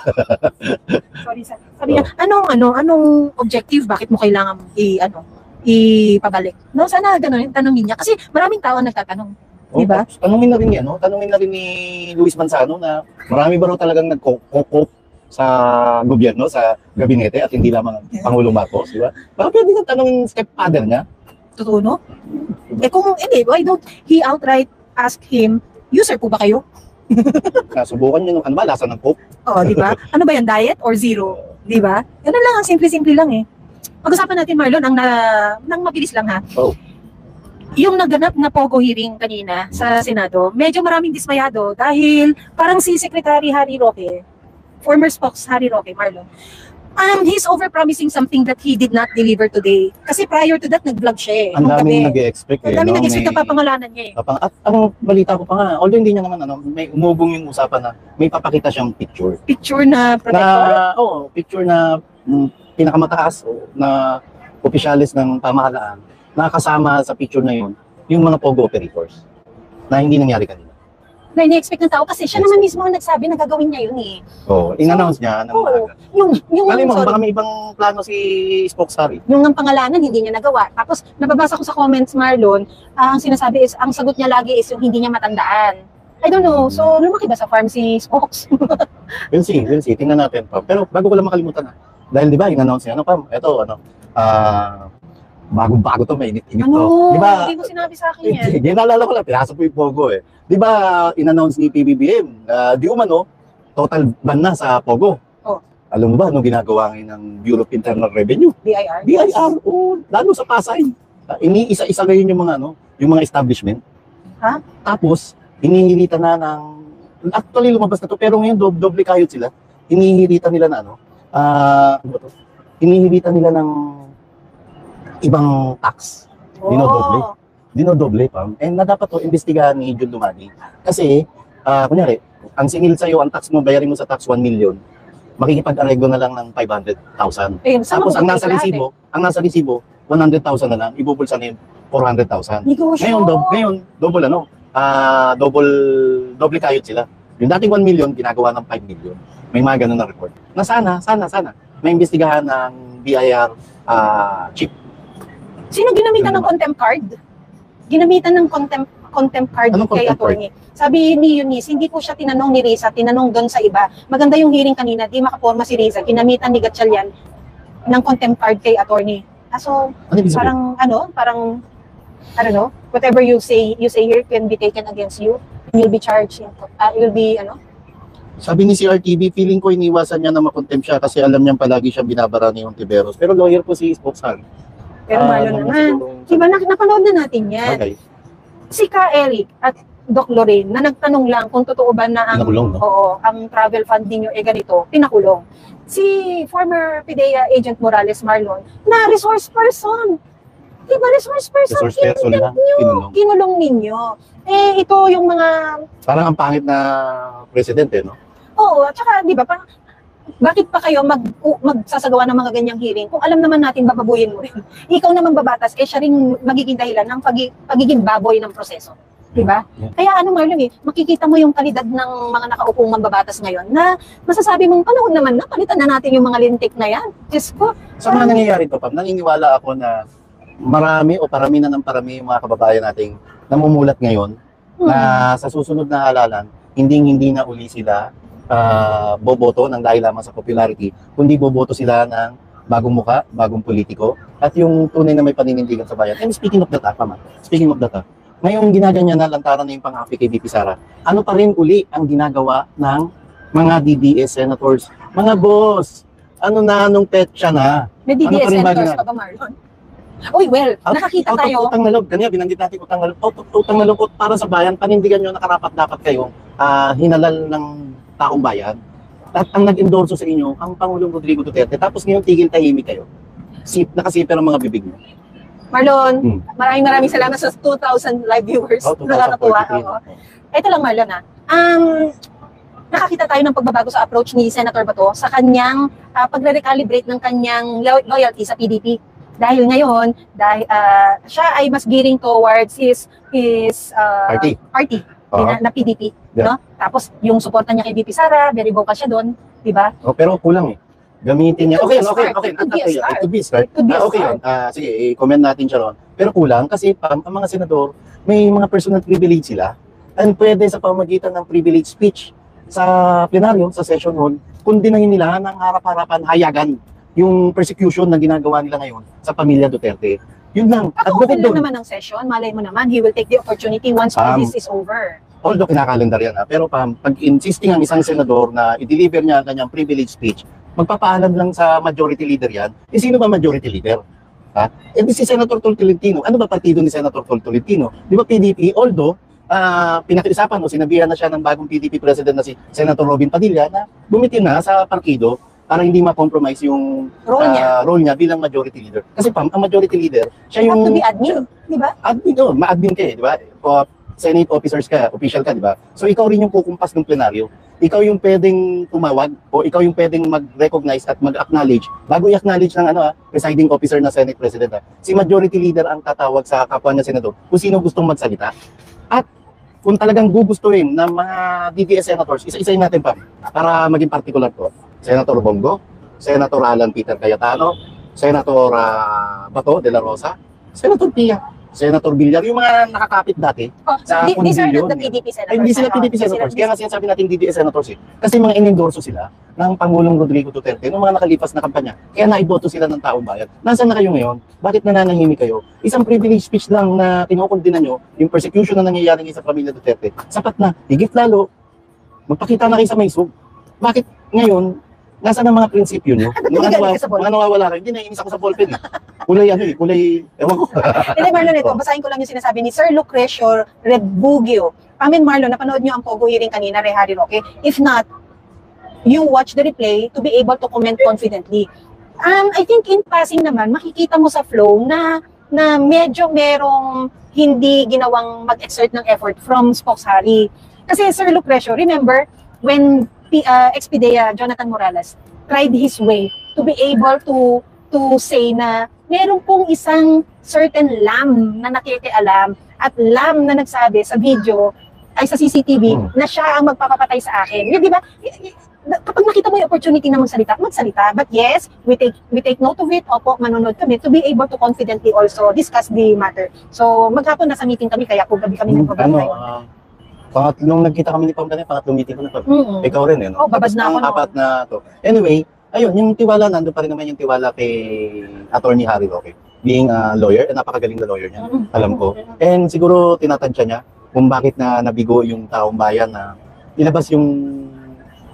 Sorry, sir. Sabi niya, anong objective? Bakit mo kailangan ipabalik? No, sana ganun, tanongin niya. Kasi maraming tao ang nagtatanong. Diba? Tanungin na rin yan, no? Tanungin na rin ni Luis Manzano na marami ba raw talagang nagkokop sa gobyerno, sa gabinete at hindi lamang Pangulong Marcos, di ba? Baka pwede na tanungin stepfather niya. Totoo, no? Kung hindi, why don't he outright ask him, user po ba kayo? Subukan nyo ano ba, lasa ng coke? Oo, di ba? Ano ba yan, diet or zero? Di ba? Ganun lang, ang simple-simple lang eh. Pag-usapan natin, Marlon, nang mabilis lang ha. Oh. Yung naganap na Pogo hearing kanina sa Senado, medyo maraming dismayado dahil parang si Secretary Harry Roque, former spokes Harry Roque, Marlon, he's overpromising something that he did not deliver today. Kasi prior to that, nag-vlog siya eh. Ang daming nag-expect eh. Ang daming nag-expect na papangalanan niya eh. At ang balita ko pa nga, although hindi niya naman may umugong yung usapan na may papakita siyang picture. Picture na protector? Picture na pinakamataas na opisyalis ng pamahalaan na kasama sa picture na yun, yung mga Pogo operators na hindi nangyari kanina. Na ini-expect ng tao kasi siya naman mismo ang nagsabi na gagawin niya yun eh. Oo, in-announce niya ng maaga. Baka may ibang plano si Spokesary. Yung ang pangalanan, hindi niya nagawa. Tapos, nababasa ko sa comments, Marlon, ang sinasabi is, ang sagot niya lagi is yung hindi niya matandaan. I don't know. So, lumaki ba sa farm si Spokes? We'll see. Tingnan natin pa. Pero bago ko lang makalimutan dahil di ba, in-announce niya, bagong-bago to, mainit-init to. Hindi mo sinabi sa akin yan. Naalala ko lang, pinasa po yung Pogo eh. Di ba, in-announce ni PBBM, di umano, total ban na sa Pogo. Oh. Alam mo ba, anong ginagawa ngayon ng Bureau of Internal Revenue? BIR? BIR, lalo sa Pasay. Iniisa-isa ngayon yung mga, yung mga establishment. Ha? Tapos, hinihilitan na ng, actually lumabas na to, pero ngayon doble kayod sila. Hinihilitan nila na ano ba to? Hinihilitan nila ng ibang tax. Dinodoble pa. And na dapat to, investigahan ni Jun Lumani. Kasi, kunyari, ang singil sa'yo, ang tax mo, bayarin mo sa tax 1 million, makikipag-areglo na lang ng 500,000. Tapos ang nasa resibo, 100,000 na lang, ibubulsa na yung 400,000. Ngayon, double kayod sila. Yung dating 1 million, ginagawa ng 5 million. May mga ganun na report. Na sana, may investigahan ng BIR chief. Sino ginamitan ng contempt card? Ginamitan ng contempt card kay attorney. Sabi ni Eunice, hindi po siya tinanong ni Riza, tinanong doon sa iba. Maganda yung hearing kanina, di makaporma si Riza, ginamitan ni Gatchalian ng contempt card kay attorney. So, parang, I don't know, whatever you say here can be taken against you. You'll be charged. You'll be, Sabi ni CRTV, feeling ko iniwasan niya na makontempt siya kasi alam niyang palagi siyang binabara ni Ontiveros. Pero lawyer po si Spokesman. Pero Marlon naman. Diba, napanood na natin yan. Okay. Si Ka Eric at Doc Lorraine na nagtanong lang kung totoo ba na ang, ang travel fund ninyo ganito, pinakulong. Si former PIDEA agent Morales Marlon na resource person. Diba, resource person, kinulong ninyo. Ito yung mga... Parang ang pangit na presidente, no? Oo, at saka, di ba, bakit pa kayo magsasagawa ng mga ganyang hearing kung alam naman natin bababuyin mo rin? Ikaw naman babatas, siya rin magiging dahilan ng pagiging baboy ng proseso. Diba? Yeah. Kaya Marlon, makikita mo yung kalidad ng mga nakaupong mambabatas ngayon na masasabi mong panahon naman na palitan na natin yung mga lintik na yan. Diyos ko. Sa mga nangyayari to, Pam, naniniwala ako na marami o parami na ng parami yung mga kababayan nating namumulat ngayon na sa susunod na halalan, hindi na uli sila boboto ng dahil lamang sa popularity, kundi boboto sila ng bagong muka, bagong politiko, at yung tunay na may paninindigan sa bayan. And speaking of that, ngayong ginaganyan na lantaran na yung pang-api kay VP Sara, ano pa rin uli ang ginagawa ng mga DDS senators? Mga boss, anong petsa na? May DDS senators pa ba, Marlon? Uy, well, nakakita tayo. Utang na loob, kanina binanggit natin utang na loob. Utang na loob para sa bayan, panindigan nyo na karapat dapat kayong hinalal ng taong bayan. At ang nag-endorso sa inyo, ang Pangulong Rodrigo Duterte, tapos ngayon tigil tahimik kayo. Nakasiper ang mga bibig mo. Marlon, maraming salamat sa 2,000 live viewers. Nakakatuwa. Ito lang, Marlon, nakakita tayo ng pagbabago sa approach ni Senator Bato sa kanyang pagre-recalibrate ng kanyang loyalty sa PDP. Dahil ngayon, siya ay mas gearing towards his party na PDP. Yeah. No? Tapos, yung suporta niya kay VP Sara, very vocal siya doon. Diba? Pero kulang gamitin niya. Okay. It could be a start. Okay yun. Sige, i-comment natin siya ron. Pero kulang kasi ang mga senador, may mga personal privilege sila. And pwede sa pamagitan ng privilege speech sa plenaryo, sa session hall, kundi na nila ng harap-harapan, hayagan yung persecution na ginagawa nila ngayon sa pamilya Duterte. Yun lang. At open lang naman ang session, malay mo naman, he will take the opportunity once all this is over. Although kinakalendar yan, pero pag-insisting ang isang senador na i-deliver niya ang kanyang privilege speech, magpapaalam lang sa majority leader yan. Sino ba majority leader? Si Senator Tolentino. Ano ba partido ni Senator Tolentino? Di ba PDP? Although, pinakiusapan sinabihan na siya ng bagong PDP president na si Senator Robin Padilla na bumitin na sa partido para hindi ma-compromise yung role niya bilang majority leader. Kasi ang majority leader, siya yung... Have to be admin, di ba? Admin, ma-admin ka di ba? Senate officers ka, official ka, di ba? So ikaw rin yung kukumpas ng plenaryo. Ikaw yung pwedeng tumawag o ikaw yung pwedeng mag-recognize at mag-acknowledge bago i-acknowledge ng presiding officer na Senate President. Si majority leader ang tatawag sa kapwa niya senador kung sino gustong magsalita. At kung talagang gugustuhin ng mga DDS senators, isa-isayin natin para maging particular to. Senator Bongo, Senator Alan Peter Cayetano, Senator Bato de la Rosa, Senator Pia, Senator Villar, yung mga nakakapit dati sa these are not the PDP senators. Hindi sila PDP senators. Kaya nga sinasabi natin DDS senators Kasi mga inendorso sila ng Pangulong Rodrigo Duterte noong mga nakalipas na kampanya. Kaya naiboto sila ng taong bayan. Nasaan na kayo ngayon? Bakit nananahimik kayo? Isang privilege speech lang na kinukundina nyo, yung persecution na nangyayari sa pamilya Duterte. Sapat na. Higit lalo, magpakita na kayo sa Maysug. Bakit ngayon, nasa ng mga prinsipyo nyo? Galing ka sa ballpen? Mga nawawala kayo. Hindi, naiinis ako sa ballpen eh. Kulay, ewan ko. Hindi, Marlon, ito, basahin ko lang yung sinasabi ni Sir Lucrecio Rebugio. Pamin, Marlon, napanood nyo ang Pogo hearing kanina, Harry Roque. If not, you watch the replay to be able to comment confidently. I think in passing naman, makikita mo sa flow na medyo merong hindi ginawang mag-exert ng effort from Spokes Harry. Kasi Sir Lucrecio, remember, when Expedea Jonathan Morales tried his way to be able to say na meron pong isang certain lamb na nakikialam at lamb na nagsabi sa video ay sa CCTV na siya ang magpapapatay sa akin. Yun, di ba? Kapag nakita mo yung opportunity na magsalita. But yes, we take note of it. Opo, manonood kami to be able to confidently also discuss the matter. So, maghapon nasa meeting kami, kaya kung gabi kami nagpapatay. Nung nagkita kami ni Pamela, pangatlong meeting ko na to. Ikaw rin eh, no? Oh, babad na ako, no? Apat na to. Anyway, ayun, yung tiwala, nandun pa rin naman yung tiwala kay Attorney Harry Roque. Being a lawyer, napakagaling na lawyer niya, alam ko. And siguro tinatansya niya kung bakit na nabigo yung taong bayan na ilabas yung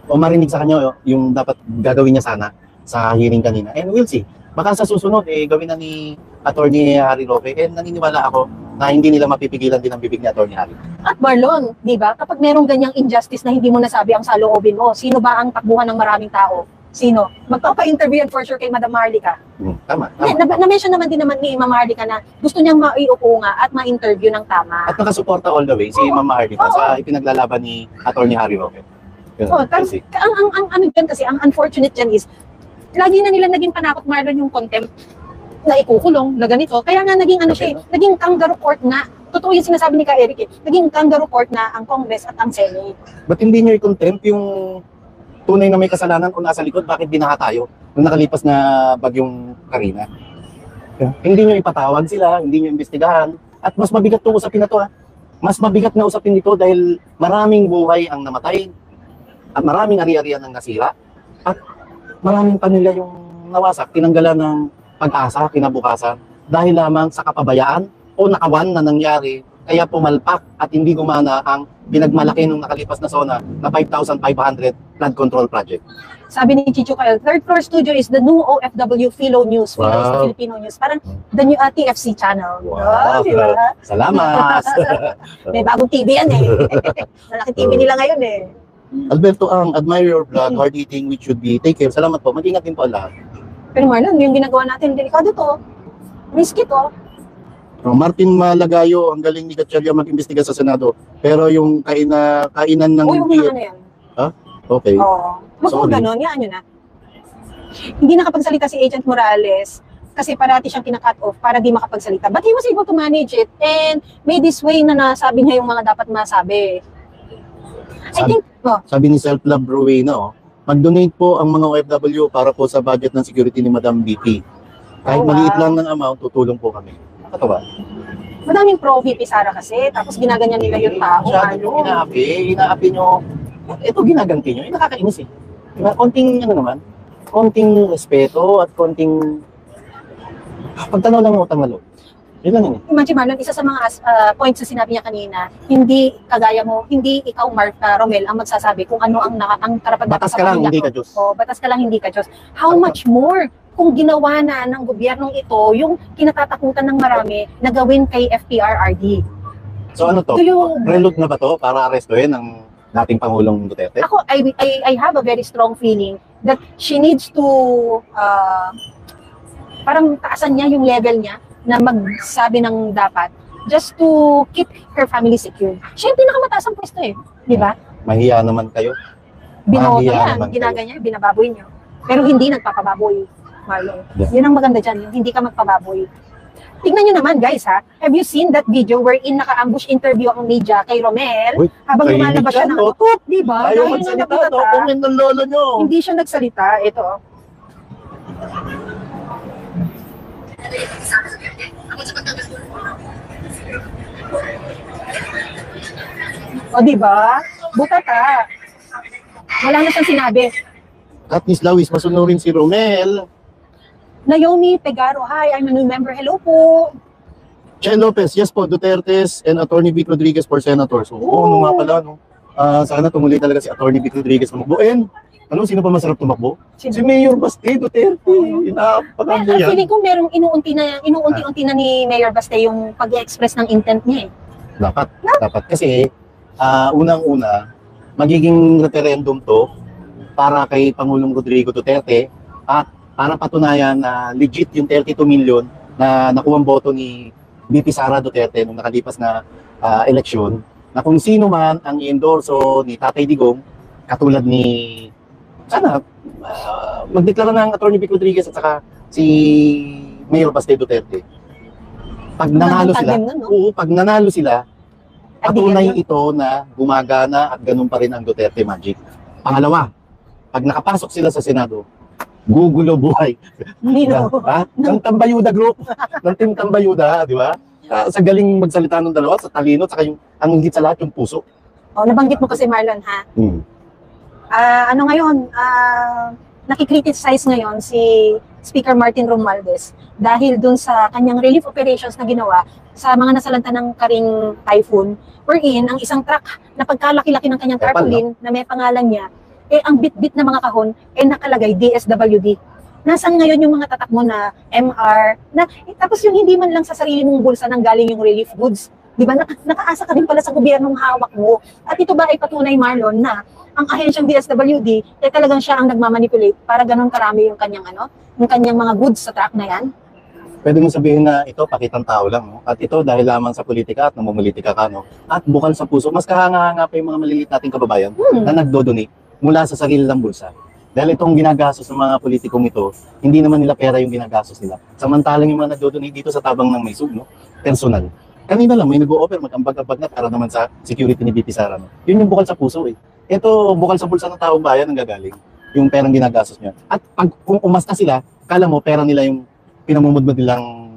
o marinig sa kanya yung dapat gagawin niya sana sa hearing kanina. And we'll see. Baka sa susunod, gawin na ni Attorney Harry Roque. And naniniwala ako na hindi nila mapipigilan din ang bibig ni Attorney Harry. At Marlon, di ba, kapag merong ganyang injustice na hindi mo nasabi ang saloobin mo, sino ba ang takbuhan ng maraming tao? Sino? Magpapa-interview yan for sure kay Madam Marlica. Tama. Na-mention naman din naman ni Ma'am Marlica na gusto niyang maiupo nga at ma-interview ng tama. At nakasuporta all the way si Ma'am Marlica sa ipinaglalaban ni Attorney Harry Roque. Ang ano dyan kasi, ang unfortunate dyan is, lagi na nila naging panakot, Marlon, yung contempt na ikukulong, na ganito. Kaya nga naging ano siya, naging kangaroo court na. Totoo yung sinasabi ni Ka Eric naging kangaroo court na ang Congress at ang Senate. Ba't hindi nyo i-contempt yung tunay na may kasalanan kung nasa likod? Bakit binaha tayo nung nakalipas na bagyong Karina? Hindi nyo ipatawag sila, hindi nyo imbestigahan. At mas mabigat itong usapin na to. Mas mabigat na usapin nito dahil maraming buhay ang namatay. At maraming ari-arian ang nasira. At maraming pamilya yung nawasak, tinanggalan ng pag-asa, kinabukasan. Dahil lamang sa kapabayaan o nakawan na nangyari, kaya pumalpak at hindi gumana ang pinagmalaki nung nakalipas na SONA na 5,500 flood control project. Sabi ni Chicho Kyle, third floor studio is the new OFW Philo News. Philo is the Filipino news. Parang the new TFC channel. Wow. Diba? Salamat! May bagong TV yan eh. Malaki TV nila ngayon eh. Alberto Ang, admire your vlog, hard eating, which should be. Take care. Salamat po. Mag-ingat din po lahat. Pero Marlon, yung ginagawa natin, delikado to. Risky to. Martin Malagayo, ang galing ni Gatchalian mag-imbestiga sa Senado. Pero yung kainan ng... Uy, huwag na ano yan. Ha? Okay. Oo. Huwag mo ganon, yan nyo na. Hindi nakapagsalita si Agent Morales kasi parati siyang kina-cut off para di makapagsalita. But he was able to manage it and made this way na nasabi niya yung mga dapat masabi. Sabi ni Self-Love Rowena, mag-donate po ang mga OFW para po sa budget ng security ni Madam BP. Kahit maliit lang ng amount, tutulong po kami. Nakatawa. Madaming pro-VP Sara kasi, tapos ginaganyan nila yung tao. Masyado nyo inaapi nyo. Ito ginaganti nyo, nakakainis eh. Diba? Konting respeto at konting pagtanaw lang ng utang na loob. Yun lang yun eh. Imagine Marlon, isa sa mga points na sinabi niya kanina, hindi kagaya mo, hindi ikaw Romel ang magsasabi kung ano ang karapat-dapat Batas ka lang, hindi ka Diyos. Batas ka lang, hindi ka Diyos. How much more kung ginawa na ng gobyernong ito yung kinatatakutan ng marami na gawin kay FPRRD. So ano to? Prelude na ba to para arestuhin ang dating Pangulong Duterte? Ako, I have a very strong feeling that she needs to parang taasan niya yung level niya na magsabi ng dapat just to keep her family secure. Siya yung pinakamataas ang pwesto eh. Di ba? Mahiya naman kayo. Binoto yan, ginaganyan, binababoy niyo. Pero hindi nagpapababoy, Marlon. Yeah. Yan ang maganda dyan, hindi ka magpababoy. Tingnan nyo naman guys ha, have you seen that video wherein naka-ambush interview ang media kay Romel? Habang lumalabas siya ng utot, di ba? Ayaw magsalita, kung ng lolo nyo. Hindi siya nagsalita, ito. O di ba? Buta ka. Wala na siyang sinabi. Katniss Lawis, masunurin si Romel. Naomi Pegaro, hi, I'm a new member. Hello po. Che Lopez, yes po, Dutertes and Attorney Vic Rodriguez for Senator. So, ano nga pala, no? Sana tumuloy talaga si Atty. Vic Rodriguez tumakbo. And, sino pa masarap tumakbo? Si Mayor Baste Duterte. Inapakabo yan. Feeling ko merong inuunti-unti na ni Mayor Baste yung pag-express ng intent niya eh. Dapat. Kasi, unang-una, magiging referendum to para kay Pangulong Rodrigo Duterte at para patunayan na legit yung 32 million na nakuwang boto ni VP Sara Duterte nung nakalipas na eleksyon, na kung sino man ang i-endorso ni Tatay Digong, katulad ni, sana, magdeklara ng Atty. Vic Rodriguez at saka si Mayor Baste Duterte. Pag nanalo sila, patunay ito na gumagana at ganun pa rin ang Duterte Magic. Pangalawa, pag nakapasok sila sa Senado, gugulo buhay. Ng Tambayuda Group, ng Team Tambayuda, di ba? Sa galing magsalita ng dalawa, sa talino, saka yung ang higit sa lahat yung puso. Nabanggit mo kasi Marlon ha. Nakikriticize ngayon si Speaker Martin Romualdez dahil dun sa kanyang relief operations na ginawa sa mga nasalanta ng Karing Typhoon, wherein ang isang truck na pagkalaki-laki ng kanyang tarpaulin na may pangalan niya, ang bit-bit na mga kahon, nakalagay DSWD. Nasaan ngayon yung mga tatak mo na MR, tapos yung hindi man lang sa sarili mong bulsa nang galing yung relief goods. Di ba? Nakaasa ka din pala sa gobyernong hawak mo. At ito ba ay patunay, Marlon, na ang ahensyang DSWD, talagang siya ang nagmamanipulate para ganun karami yung kanyang, yung kanyang mga goods sa truck na yan? Pwede mo sabihin na ito, pakitang tao lang, no? At ito, dahil lamang sa politika at namumulitika ka, no? At bukal sa puso, mas kahanga-hanga pa yung mga maliliit nating kababayan na nagdodonate mula sa sarili ng bulsa. Dahil itong ginagastos ng mga politikong ito, hindi naman nila pera yung ginagastos nila. Samantalang yung mga nagdodonate dito sa tabang ng Maysug, no? Personal. Kanina lang, may nag-o-offer, mag-ambag-ambag na para naman sa security ni VP Sara, no? Yun yung bukal sa puso, eh. Ito, bukal sa bulsa ng taong bayan ang gagaling. Yung perang ginagastos niya. At kung umasta sila, kala mo, pera nila yung pinamumudmod nilang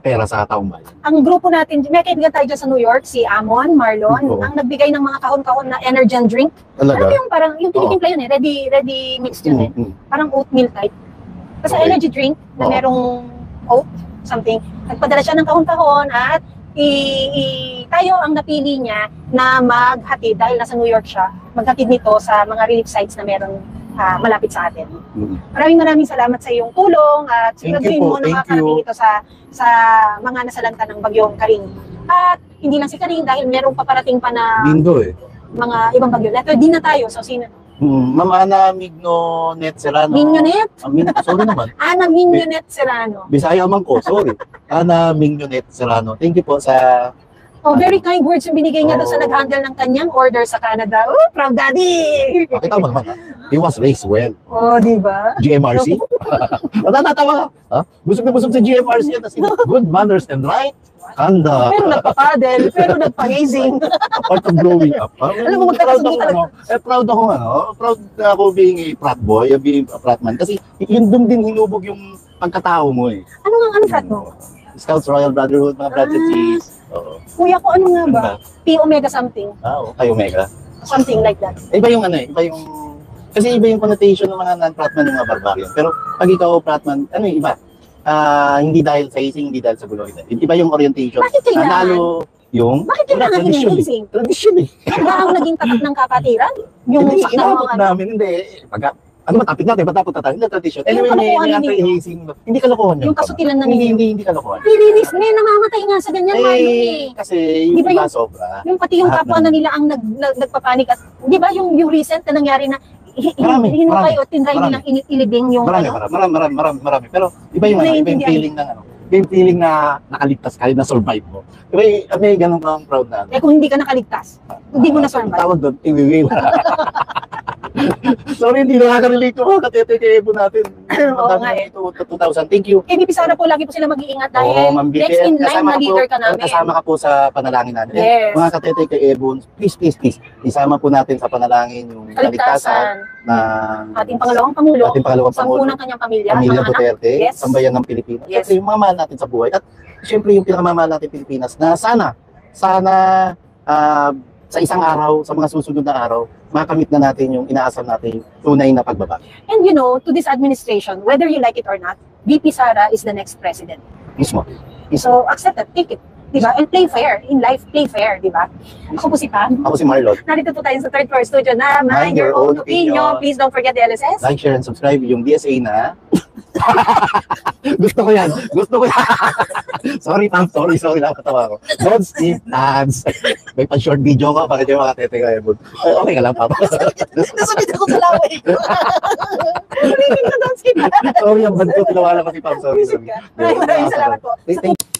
pera sa taong bayan. Ang grupo natin, may kaibigan tayo dyan sa New York, si Amon, Marlon, ang nagbigay ng mga kahon-kahon na energen drink. Talaga? Ano yung parang, yung tinitimpla yun ready mixed yun Parang oatmeal type. Basta energy drink na merong oat, something. Nagpadala siya ng kahon-kahon at tayo ang napili niya na maghatid dahil nasa New York siya, maghatid nito sa mga relief sites na meron malapit sa atin. Maraming salamat sa iyong tulong at siguraduhin mo na makakarating ito sa mga nasalanta ng bagyong Karing. At hindi lang si Karing dahil merong paparating pa na mga ibang bagyo. Letter D na tayo. So, sino? Ma'am Ana Mignonet Serrano. Mignonet? Sorry naman. Ana Mignonet Serrano. Bisaya man ko, sorry. Ana Mignonet Serrano. Thank you po sa... very kind words yung binigay niya doon sa nag-handle ng kanyang order sa Canada. Proud daddy! Pakita mo naman, ha? He was raised well. Di ba? GMRC? Natatawa ka? Busog na busog sa GMRC at good manners and right conduct. Pero nagpa-paddle, pero nagpa-hazing. Part of growing up. Alam mo, proud ako being a frat boy, being a frat man. Kasi yun doon din hinubog yung pagkatao mo eh. Ano frat mo? Scouts Royal Brotherhood, mga brother sis. Kuya ko, ano nga ba? P Omega something. Kayo Omega. Something like that. Iba yung kasi iba yung connotation ng mga non-fratman ng mga barbarian. Pero pag ikaw fratman, iba? Hindi dahil sa hazing, hindi dahil sa gulo. Iba yung orientation. Bakit kailangan? Nalo yung... Bakit kailangan hinihazing? Tradition eh. Ba ang naging tatak ng kapatiran? Yung hindi, sakta inabot namin, hindi. Ano ba topic natin? Ba't tayo? Hindi tradition. Anyway, may anti-hazing. Hindi kalokohan yun. Yung kasutilan na hindi kalokohan. Release, may namamatay nga sa ganyan, Marlon eh. Kasi yung diba iba sobra. Yung pati yung kapwa na nila ang nagpapanik at, di ba yung recent na nangyari na hinukay o tinry nilang ilibing yung Marami. Pero iba yung feeling ng yung feeling na nakaligtas ka, na survive mo. May ganun kang proud na. Kung hindi ka nakaligtas, hindi mo na survive. Tawag doon, iwiwi. Sorry, hindi nakaka-relate ko. Katete kay Ebo natin. Oo nga eh. 2000. Thank you. Kay BP Sara po, lagi po sila mag-iingat dahil next in line na leader ka namin. Kasama ka po sa panalangin namin. Yes. Mga katete kay Ebo, please. Isama po natin sa panalangin yung kaligtasan ng ating pangalawang pangulo, sampu ng kanyang pamilya Duterte, yes. Sambayan ng Pilipinas. Yes. Kasi yung mga mahal natin sa buhay. At siyempre yung pinakamamahal natin Pilipinas na sana sa isang araw, sa mga susunod na araw, makamit na natin yung inaasam natin tunay na pagbabago. And to this administration, whether you like it or not, VP Sara is the next president. Mismo. So accept it, take it. Diba? And play fair. In life, play fair, diba? Ako po si Pam. Ako si Marlon. Narito po tayo sa third floor studio na Mind Your Own Opinion. Please don't forget the LSS. Like, share, and subscribe yung DSA na. Gusto ko yan. Gusto ko yan. Sorry, Pam. Sorry. Nakakatawa ko. Don't skip ads. May pa-short video ko. Bakit yung mga tete ka, Ebon? Okay ka lang, Pam. Nasunod ako sa laway. Ulitin ko, don't skip ads. Sorry, ang bad ko. Tinawalan ko si Pam. Sorry. Maraming salamat po. Thank you.